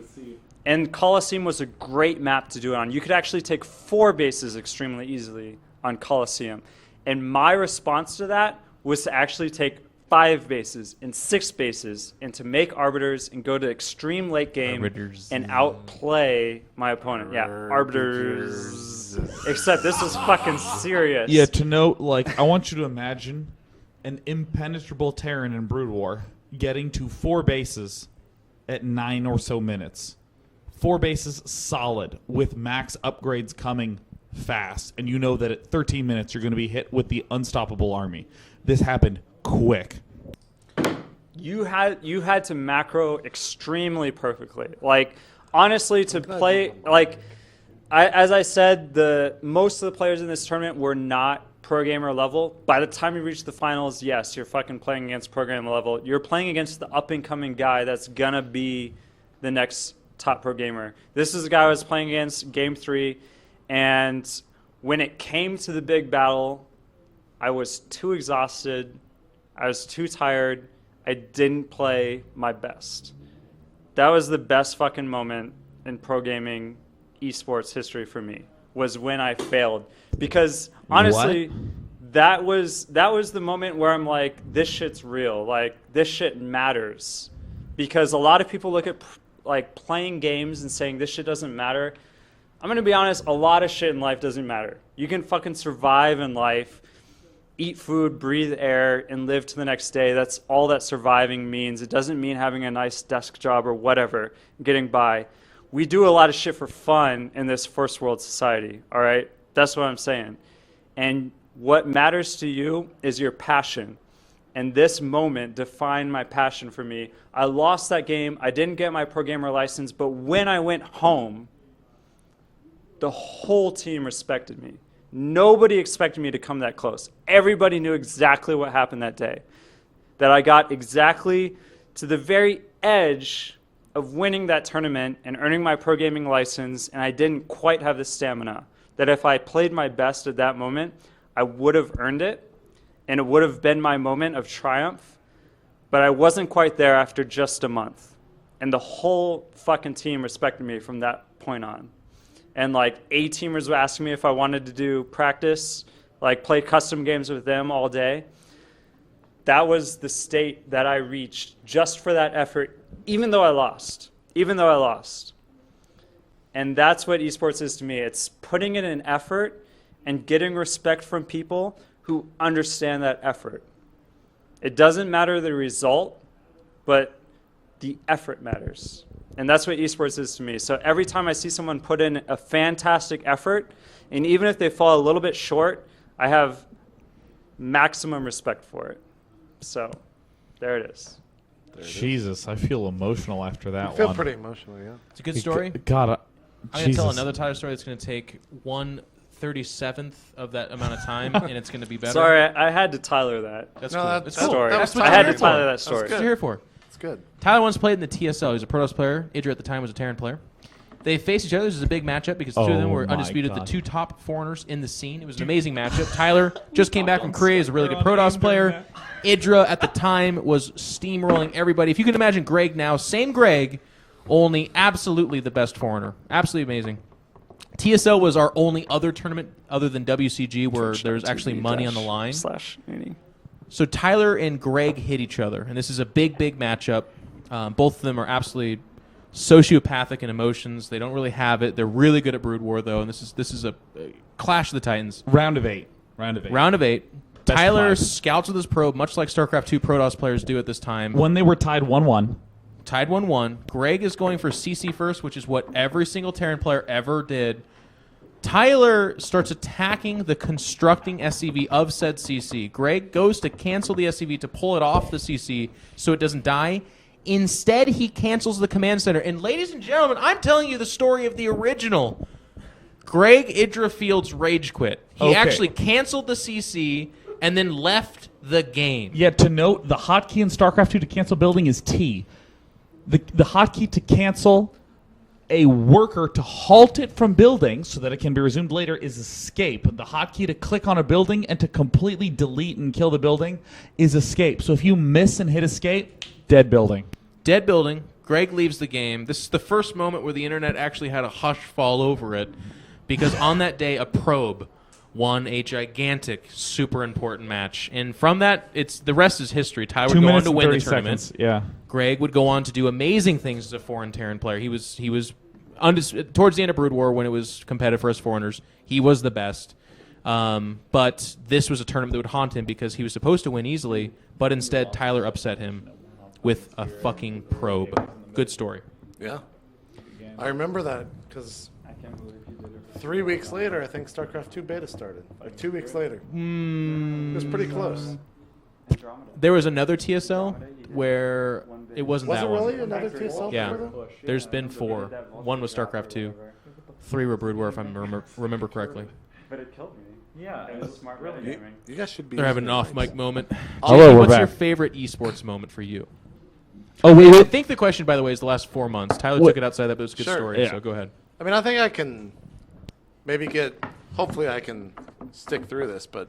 And Coliseum was a great map to do it on. You could actually take 4 bases extremely easily on Coliseum. And my response to that was to actually take 5 bases and 6 bases and to make arbiters and go to extreme late game and outplay my opponent. Yeah, arbiters. Except this was fucking serious. Yeah, to note, like, I want you to imagine an impenetrable Terran in Brood War getting to 4 bases at 9 or so minutes. 4 bases solid with max upgrades coming fast. And you know that at 13 minutes you're going to be hit with the unstoppable army. This happened quick. You had to macro extremely perfectly. Like, honestly, to play, like, as I said, most of the players in this tournament were not pro gamer level. By the time you reach the finals, yes, you're fucking playing against pro gamer level. You're playing against the up-and-coming guy that's going to be the next top pro gamer. This is the guy I was playing against game 3, and when it came to the big battle, I was too exhausted. I was too tired. I didn't play my best. That was the best fucking moment in pro gaming esports history for me, was when I failed. Because honestly, that was the moment where I'm like, this shit's real. Like, this shit matters. Because a lot of people look at like playing games and saying this shit doesn't matter. I'm going to be honest, a lot of shit in life doesn't matter. You can fucking survive in life, eat food, breathe air, and live to the next day. That's all that surviving means. It doesn't mean having a nice desk job or whatever, getting by. We do a lot of shit for fun in this first world society, all right? That's what I'm saying. And what matters to you is your passion. And this moment defined my passion for me. I lost that game. I didn't get my pro gamer license, but when I went home, the whole team respected me. Nobody expected me to come that close. Everybody knew exactly what happened that day. That I got exactly to the very edge of winning that tournament and earning my pro gaming license, and I didn't quite have the stamina. That if I played my best at that moment, I would have earned it, and it would have been my moment of triumph, but I wasn't quite there after just a month. And the whole fucking team respected me from that point on. And like A-teamers were asking me if I wanted to do practice, like play custom games with them all day. That was the state that I reached just for that effort, even though I lost. And that's what esports is to me. It's putting in an effort and getting respect from people who understand that effort. It doesn't matter the result, but the effort matters. And that's what esports is to me. So every time I see someone put in a fantastic effort, and even if they fall a little bit short, I have maximum respect for it. So there it is. There it is. Jesus, I feel emotional after that I feel one. pretty emotional, yeah. It's a good story. God, I'm going to tell another Tyler story that's going to take 1/37th of that amount of time, and it's going to be better. Sorry, I had to Tyler that. That's No, cool. that- That's that- cool. story. that was I had to Tyler. Tyler that That's story. That's what you're here for. It's good. Tyler once played in the TSL. He was a Protoss player. Idra at the time was a Terran player. They faced each other. This was a big matchup because the two of them Oh were my undisputed, God. the two top foreigners in the scene. It was an amazing matchup. Tyler just came back from Korea. He's a really good Protoss player. Idra at the time was steamrolling everybody. If you can imagine Greg now, same Greg, only absolutely the best foreigner. Absolutely amazing. TSL was our only other tournament other than WCG where there's actually money on the line. /Nini. So Tyler and Greg hit each other, and this is a big, big matchup. Both of them are absolutely sociopathic in emotions. They don't really have it. They're really good at Brood War, though, and this is a clash of the Titans. Round of 8. Round of 8. Best Tyler 5. scouts with his probe, much like StarCraft 2 Protoss players do at this time. When they were tied 1-1. Tied 1-1. Greg is going for CC first, which is what every single Terran player ever did. Tyler starts attacking the constructing SCV of said CC. Greg goes to cancel the SCV to pull it off the CC so it doesn't die. Instead, he cancels the command center. And ladies and gentlemen, I'm telling you the story of the original. Greg Idra Fields rage quit. He Okay. actually canceled the CC and then left the game. Yeah, to note, the hotkey in StarCraft 2 to cancel building is T. The hotkey to cancel a worker to halt it from building so that it can be resumed later is escape. The hotkey to click on a building and to completely delete and kill the building is escape. So if you miss and hit escape, dead building. Dead building. Greg leaves the game. This is the first moment where the internet actually had a hush fall over it because on that day, a probe won a gigantic, super important match. And from that, the rest is history. Ty would 2 go on minutes to and win 30 the tournament. seconds. Yeah. Greg would go on to do amazing things as a foreign Terran player. He was towards the end of Brood War when it was competitive for us foreigners. He was the best. But this was a tournament that would haunt him because he was supposed to win easily, but instead Tyler upset him with a fucking probe. Good story. Yeah. I remember that because 3 weeks later, I think StarCraft 2 beta started. Like 2 weeks later. It was pretty close. There was another TSL where it wasn't Was that it one. really another TSL? Yeah, before that? there's been 4. One was StarCraft 2. 3 were Brood War, if I remember correctly. But it killed me. Yeah, it was smart gaming. You guys should be. They're having an using off mic moment. Hello, JP, we're what's your back. favorite esports moment for you? Oh, wait, I wait. think the question, by the way, is the last 4 months. Tyler What? took it outside that, but it was a good Sure, story, yeah. so go ahead. I mean, I think I can maybe hopefully I can stick through this, but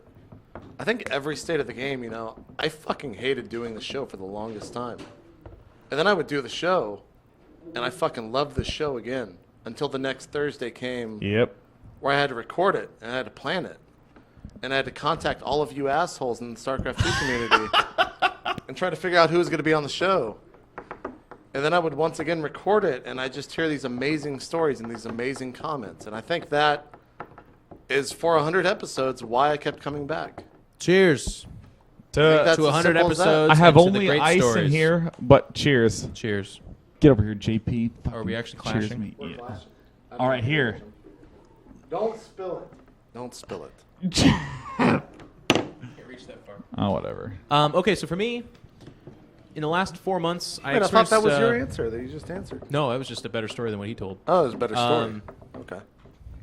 I think every state of the game, I fucking hated doing the show for the longest time. And then I would do the show, and I fucking loved the show again until the next Thursday came Yep. where I had to record it, and I had to plan it. And I had to contact all of you assholes in the StarCraft 2 community and try to figure out who was going to be on the show. And then I would once again record it, and I just hear these amazing stories and these amazing comments. And I think that is, for 100 episodes, why I kept coming back. Cheers That's to as 100 simple as that. episodes. I have and to the only great ice in stories. here, but cheers. Cheers. Get over here, JP. Are we actually Cheers clashing? me. Yeah. All right, here. Don't spill it. Don't spill it. Can't reach that far. Oh, whatever. Okay, so for me, in the last 4 months, I Wait, I thought experienced... that was your answer that you just answered. No, that was just a better story than what he told. Oh, it was a better story. Um, Okay.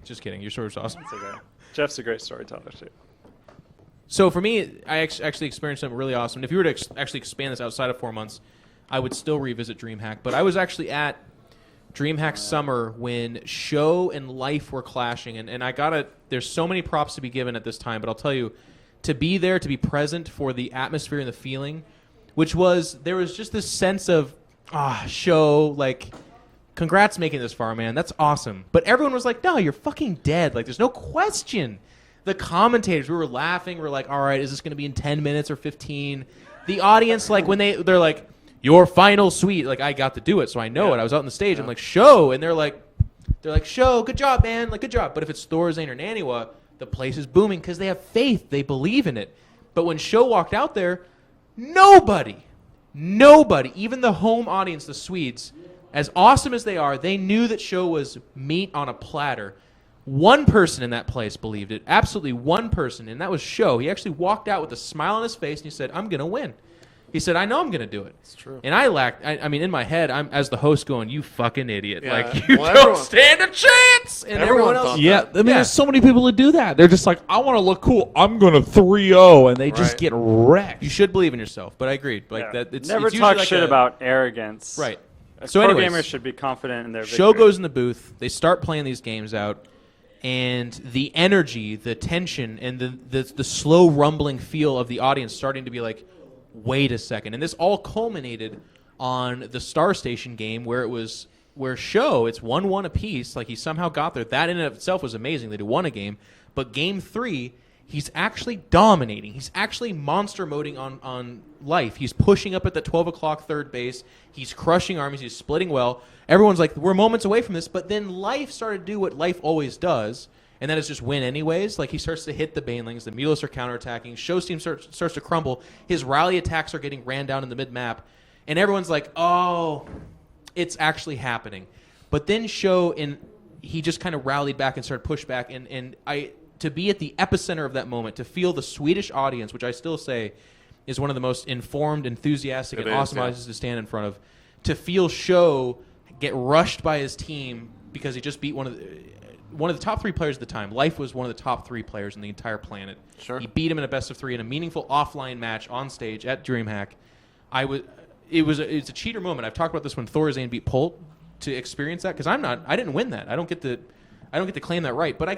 Just kidding. Your story was awesome. It's okay. Jeff's a great storyteller too. So for me, I actually experienced something really awesome. If you were to actually expand this outside of 4 months, I would still revisit DreamHack. But I was actually at DreamHack Summer when show and life were clashing. And I got to... There's so many props to be given at this time. But I'll tell you, to be there, to be present for the atmosphere and the feeling, which was... There was just this sense of, show, like... Congrats making this far, man. That's awesome. But everyone was like, no, you're fucking dead. Like, there's no question. The commentators, we were laughing. We're like, all right, is this going to be in 10 minutes or 15? The audience, like, when they're like, your final suite. Like, I got to do it, so I know it. I was out on the stage. I'm like, show. And they're like, show. Good job, man. Like, good job. But if it's Thorazane or Naniwa, the place is booming because they have faith. They believe in it. But when show walked out there, nobody, even the home audience, the Swedes, as awesome as they are, they knew that show was meat on a platter. One person in that place believed it. Absolutely one person, and that was show. He actually walked out with a smile on his face, and he said, I'm going to win. He said, I know I'm going to do it. It's true. And I mean, in my head, I'm as the host going, you fucking idiot. Yeah. Like, you Well, don't everyone- stand a chance. And everyone else. thought Yeah, that. I mean, Yeah. there's so many people that do that. They're just like, I want to look cool. I'm going to 3-0, and they just Right. get wrecked. You should believe in yourself. But I agreed. Like Yeah. that. It's Never it's usually talk like shit a- about arrogance. Right. So So pro anyways, gamers should be confident in their show victory. goes in the booth. They start playing these games out, and the energy, the tension, and the slow rumbling feel of the audience starting to be like, wait a second. And this all culminated on the Star Station game where it's 1-1 apiece. Like he somehow got there. That in and of itself was amazing. They won a game, but game 3. He's actually dominating. He's actually monster moding on life. He's pushing up at the 12 o'clock third base. He's crushing armies. He's splitting well. Everyone's like, we're moments away from this. But then life started to do what life always does, and that is just win anyways. Like he starts to hit the Banelings. The Mulas are counterattacking. Show's team starts to crumble. His rally attacks are getting ran down in the mid-map. And everyone's like, oh, it's actually happening. But then he just kind of rallied back and started push back. And to be at the epicenter of that moment, to feel the Swedish audience, which I still say is one of the most informed, enthusiastic, and awesome audiences to stand in front of, to feel Show get rushed by his team because he just beat one of the top 3 players at the time. Life was one of the top 3 players in the entire planet. Sure. He beat him in a best of 3 in a meaningful offline match on stage at DreamHack. It's a cheater moment. I've talked about this when Thorazane beat Polt to experience that because I didn't win that. I don't get to claim that right, but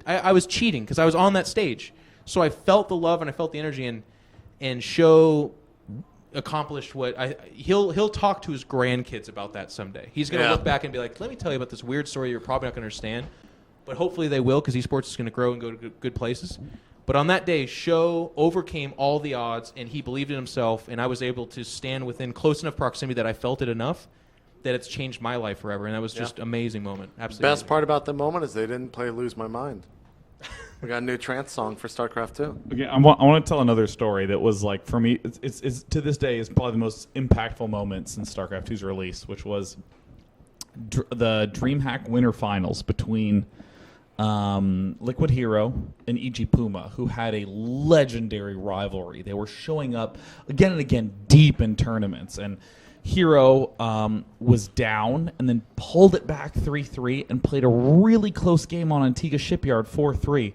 I was cheating because I was on that stage. So I felt the love and I felt the energy, and Show accomplished what he'll talk to his grandkids about that someday. He's going to look back and be like, let me tell you about this weird story you're probably not going to understand, but hopefully they will because esports is going to grow and go to good places. But on that day, Show overcame all the odds, and he believed in himself, and I was able to stand within close enough proximity that I felt it enough that it's changed my life forever, and that was just amazing moment. Absolutely. Best part about the moment is they didn't play Lose My Mind. We got a new trance song for StarCraft 2. Okay, I want to tell another story that was like, for me, it's to this day is probably the most impactful moment since StarCraft 2's release, which was the DreamHack Winter Finals between Liquid Hero and EG Puma, who had a legendary rivalry. They were showing up again and again deep in tournaments, and Hero was down and then pulled it back 3-3 and played a really close game on Antigua Shipyard 4-3.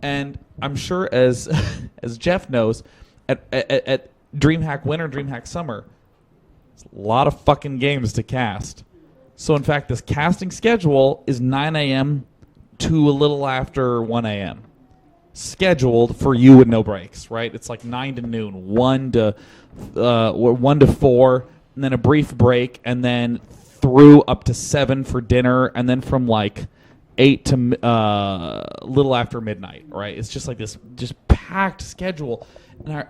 And I'm sure as Jeff knows, at DreamHack Winter, DreamHack Summer, it's a lot of fucking games to cast. So in fact, this casting schedule is 9 a.m. to a little after 1 a.m. scheduled for you with no breaks, right? It's like 9 to noon, 1 to 4, and then a brief break, and then through up to 7 for dinner, and then from like 8 to a little after midnight, right? It's just like this just packed schedule.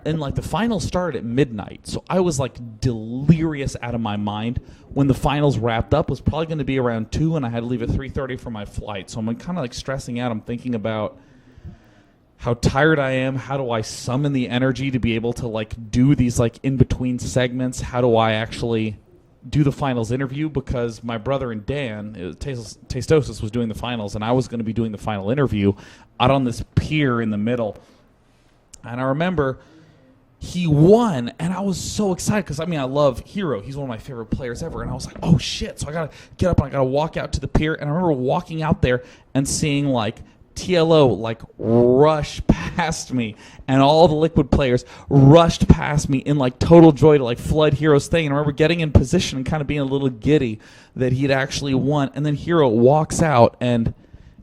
And like the finals started at midnight, so I was like delirious out of my mind when the finals wrapped up. It was probably going to be around 2, and I had to leave at 3:30 for my flight. So I'm kind of like stressing out. I'm thinking about how tired I am. How do I summon the energy to be able to like do these like in between segments? How do I actually do the finals interview? Because my brother and Dan, Tastosis, was doing the finals, and I was going to be doing the final interview out on this pier in the middle. And I remember he won, and I was so excited because, I mean, I love Hero. He's one of my favorite players ever. And I was like, oh, shit. So I got to get up and I got to walk out to the pier. And I remember walking out there and seeing, like, TLO, like, rush past me. And all the Liquid players rushed past me in, like, total joy to, like, flood Hero's thing. And I remember getting in position and kind of being a little giddy that he'd actually won. And then Hero walks out. And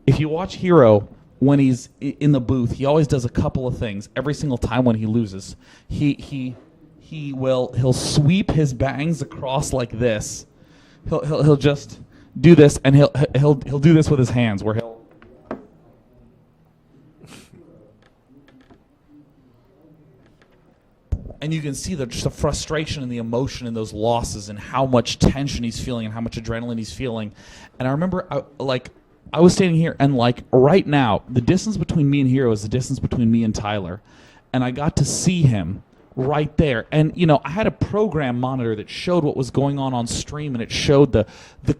if you watch Hero when he's in the booth, he always does a couple of things every single time when he loses. He'll sweep his bangs across like this. He'll just do this, and he'll do this with his hands where he'll and you can see just the frustration and the emotion in those losses and how much tension he's feeling and how much adrenaline he's feeling. And I remember I was standing here, and like right now, the distance between me and Hero is the distance between me and Tyler. And I got to see him right there. And, you know, I had a program monitor that showed what was going on stream, and it showed the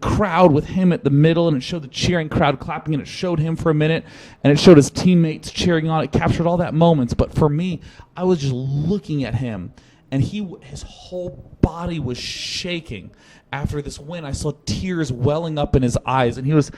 crowd with him at the middle, and it showed the cheering crowd clapping, and it showed him for a minute, and it showed his teammates cheering on. It captured all that moments. But for me, I was just looking at him and his whole body was shaking after this win. I saw tears welling up in his eyes, and he was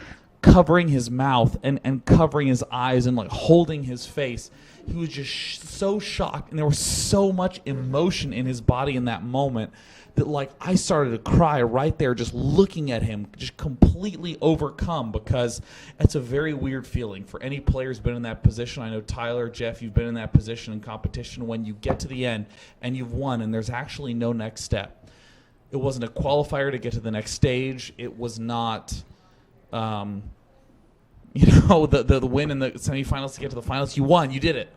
covering his mouth and covering his eyes and like holding his face. He was just so shocked, and there was so much emotion in his body in that moment that like I started to cry right there just looking at him, just completely overcome, because it's a very weird feeling for any player who's been in that position. I know Tyler, Jeff, you've been in that position in competition when you get to the end and you've won and there's actually no next step. It wasn't a qualifier to get to the next stage. It was not the win in the semifinals to get to the finals. You won. You did it.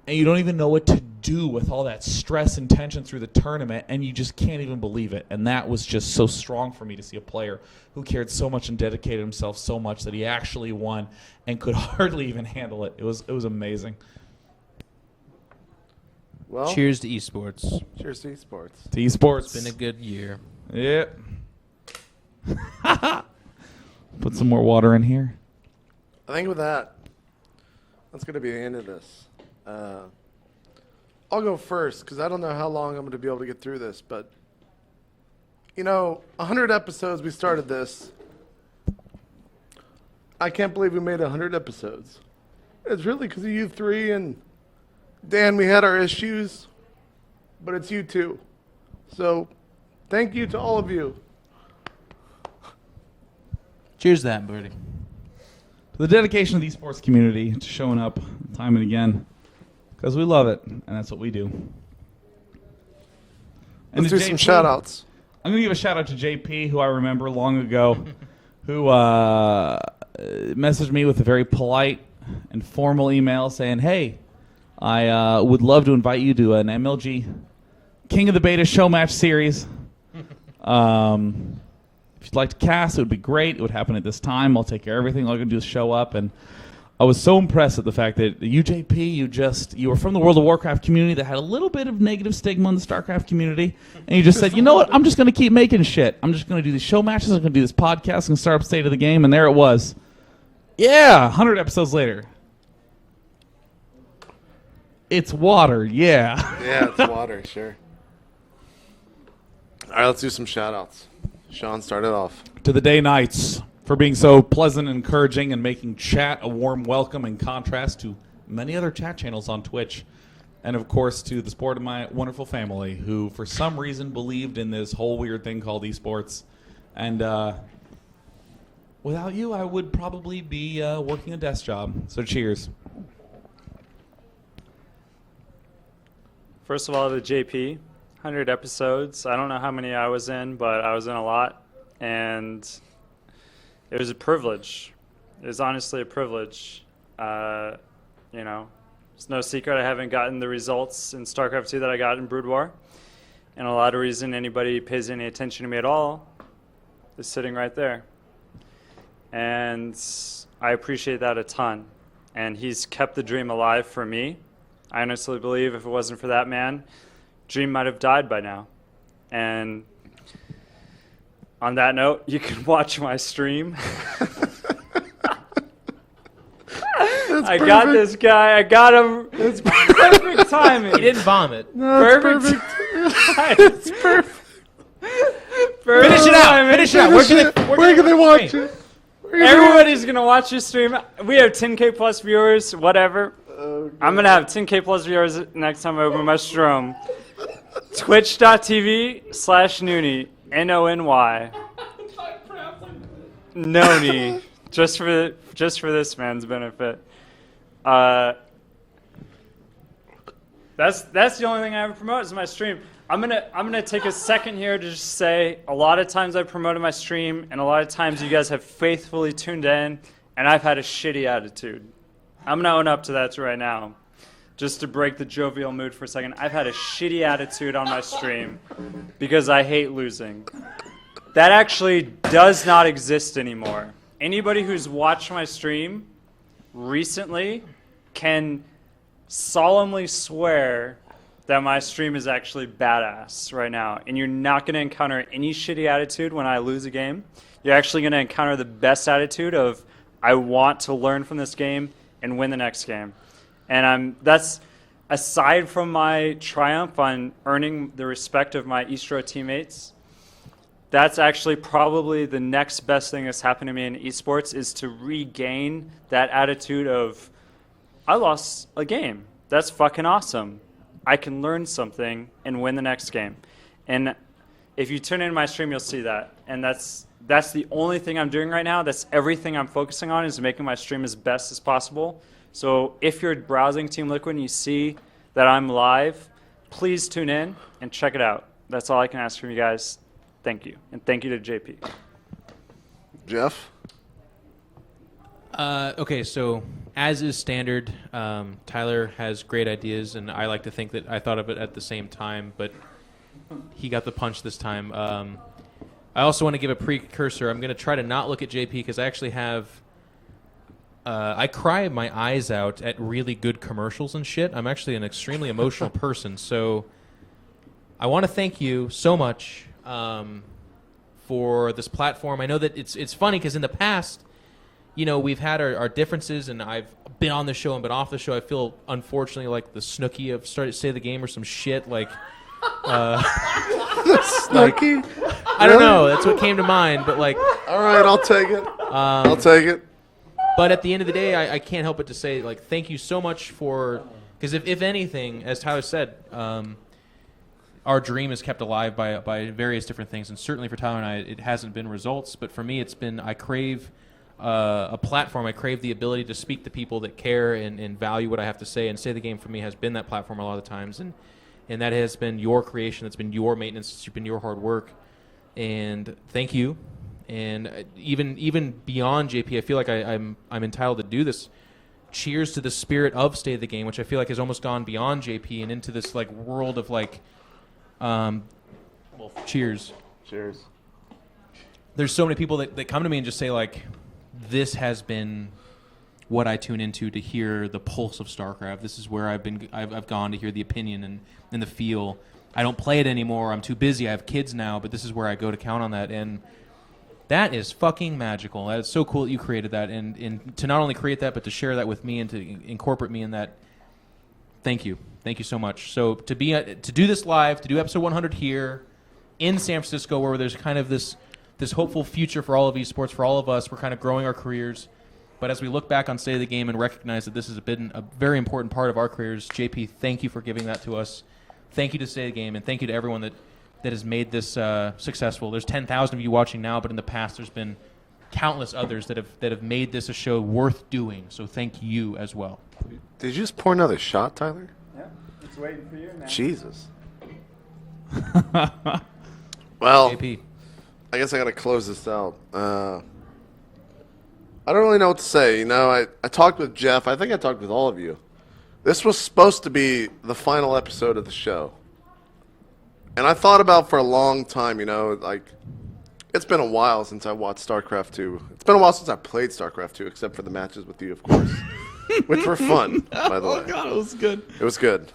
And you don't even know what to do with all that stress and tension through the tournament, and you just can't even believe it. And that was just so strong for me to see a player who cared so much and dedicated himself so much that he actually won and could hardly even handle it. It was amazing. Well, Cheers to esports. cheers to esports. To esports. It's been a good year. Yep. Put some more water in here. I think with that, that's going to be the end of this. I'll go first because I don't know how long I'm going to be able to get through this. But, 100 episodes, we started this. I can't believe we made 100 episodes. It's really because of you three and Dan. We had our issues, but it's you too. So thank you to all of you. Cheers to that, buddy. To the dedication of the esports community, to showing up time and again. Because we love it, and that's what we do. And Let's do to some JP, shout outs. I'm going to give a shout out to JP, who I remember long ago, who messaged me with a very polite and formal email saying, hey, I would love to invite you to an MLG King of the Beta show match series. If you'd like to cast, it would be great. It would happen at this time. I'll take care of everything. All you're going to do is show up. And I was so impressed at the fact that you, JP, you were from the World of Warcraft community that had a little bit of negative stigma in the StarCraft community, and you just said, you know what, I'm just going to keep making shit. I'm just going to do these show matches, I'm going to do this podcast, and start up State of the Game, and there it was. Yeah, 100 episodes later. It's water, yeah. Yeah, it's water, sure. All right, let's do some shout outs. Sean, start it off. To the Day Knights for being so pleasant and encouraging and making chat a warm welcome in contrast to many other chat channels on Twitch. And, of course, to the support of my wonderful family who, for some reason, believed in this whole weird thing called esports. And without you, I would probably be working a desk job. So cheers. First of all, to JP, 100 episodes. I don't know how many I was in, but I was in a lot. And it was a privilege. It was honestly a privilege. It's no secret I haven't gotten the results in StarCraft 2 that I got in Brood War. And a lot of reason anybody pays any attention to me at all is sitting right there. And I appreciate that a ton. And he's kept the dream alive for me. I honestly believe if it wasn't for that man, dream might have died by now. And on that note, you can watch my stream. I got this guy. I got him. It's perfect timing. He didn't vomit. No, Perfect. It's perfect. Finish it out. Finish it out. Where can they watch it? Everybody's going to watch this stream. We have 10K plus viewers, whatever. I'm going to have 10K plus viewers next time I open my stream. Twitch.tv/NonY. NonY. NonY. Just for this man's benefit. That's the only thing I ever promote is my stream. I'm gonna take a second here to just say a lot of times I've promoted my stream, and a lot of times you guys have faithfully tuned in, and I've had a shitty attitude. I'm gonna own up to that right now, just to break the jovial mood for a second. I've had a shitty attitude on my stream because I hate losing. That actually does not exist anymore. Anybody who's watched my stream recently can solemnly swear that my stream is actually badass right now. And you're not going to encounter any shitty attitude when I lose a game. You're actually going to encounter the best attitude of, I want to learn from this game and win the next game. And that's aside from my triumph on earning the respect of my Eastro teammates, that's actually probably the next best thing that's happened to me in esports, is to regain that attitude of, I lost a game. That's fucking awesome. I can learn something and win the next game. And if you tune in my stream, you'll see that. And that's the only thing I'm doing right now. That's everything I'm focusing on, is making my stream as best as possible. So if you're browsing Team Liquid and you see that I'm live, please tune in and check it out. That's all I can ask from you guys. Thank you. And thank you to JP. Jeff? Okay, so as is standard, Tyler has great ideas, and I like to think that I thought of it at the same time, but he got the punch this time. I also want to give a precursor. I'm going to try to not look at JP because I actually have... I cry my eyes out at really good commercials and shit. I'm actually an extremely emotional person, so I want to thank you so much for this platform. I know that it's funny because in the past, you know, we've had our differences, and I've been on the show and been off the show. I feel, unfortunately, like the Snooki of Say the Game or some shit. Like, Snooki? I don't know. That's what came to mind. But like, all right, I'll take it. I'll take it. But at the end of the day, I can't help but to say, like, thank you so much for, because if anything, as Tyler said, our dream is kept alive by various different things, and certainly for Tyler and I, it hasn't been results. But for me, it's been, I crave a platform. I crave the ability to speak to people that care and value what I have to say. And Say the Game for me has been that platform a lot of the times, and that has been your creation. That's been your maintenance. It's been your hard work. And thank you. And even beyond JP, I feel like I'm entitled to do this. Cheers to the spirit of Stay the Game, which I feel like has almost gone beyond JP and into this like world of like, cheers. Cheers. There's so many people that come to me and just say like, this has been what I tune into to hear the pulse of StarCraft. This is where I've gone to hear the opinion and the feel. I don't play it anymore. I'm too busy. I have kids now, but this is where I go to count on that. And that is fucking magical. That is so cool that you created that, and to not only create that, but to share that with me and to incorporate me in that. Thank you so much. So to do this live, to do episode 100 here in San Francisco, where there's kind of this hopeful future for all of esports, for all of us, we're kind of growing our careers. But as we look back on State of the Game and recognize that this has been a very important part of our careers, JP, thank you for giving that to us. Thank you to State of the Game, and thank you to everyone that has made this successful. There's 10,000 of you watching now, but in the past there's been countless others that have made this a show worth doing. So thank you as well. Did you just pour another shot, Tyler? Yeah, it's waiting for you, man. Jesus. Well, JP. I guess I got to close this out. I don't really know what to say. You know, I talked with Jeff. I think I talked with all of you. This was supposed to be the final episode of the show. And I thought about for a long time, you know, like, it's been a while since I watched StarCraft 2. It's been a while since I played StarCraft 2, except for the matches with you, of course, which were fun, by the way. Oh, God, it was good. It was good.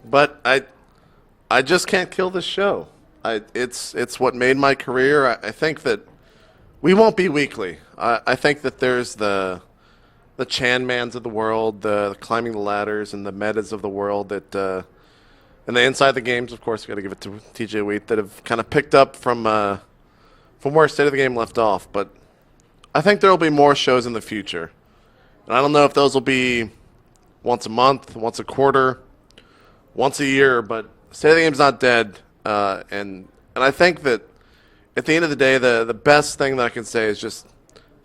But I just can't kill this show. It's what made my career. I think that we won't be weekly. I think that there's the Chan-Mans of the world, the climbing the ladders, and the metas of the world that... And the Inside the Games, of course, got to give it to TJ Wheat, that have kind of picked up from where State of the Game left off. But I think there will be more shows in the future. And I don't know if those will be once a month, once a quarter, once a year, but State of the Game's not dead. And I think that at the end of the day, the best thing that I can say is just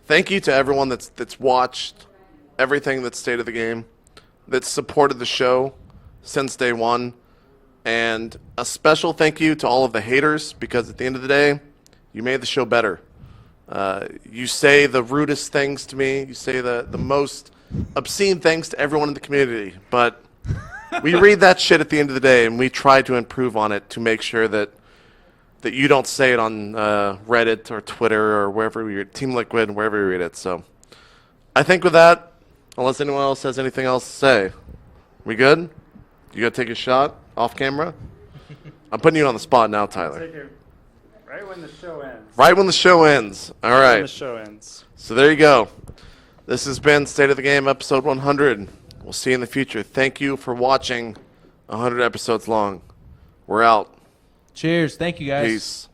thank you to everyone that's watched everything that's State of the Game, that's supported the show since day one. And a special thank you to all of the haters, because at the end of the day, you made the show better. You say the rudest things to me. You say the most obscene things to everyone in the community. But we read that shit at the end of the day, and we try to improve on it to make sure that you don't say it on Reddit or Twitter or wherever we read Team Liquid, wherever we read it. So I think with that, unless anyone else has anything else to say, we good? You got to take a shot off camera? I'm putting you on the spot now, Tyler. Take it right when the show ends. Right when the show ends. All When right. the show ends. So there you go. This has been State of the Game, episode 100. We'll see you in the future. Thank you for watching 100 episodes long. We're out. Cheers. Thank you, guys. Peace.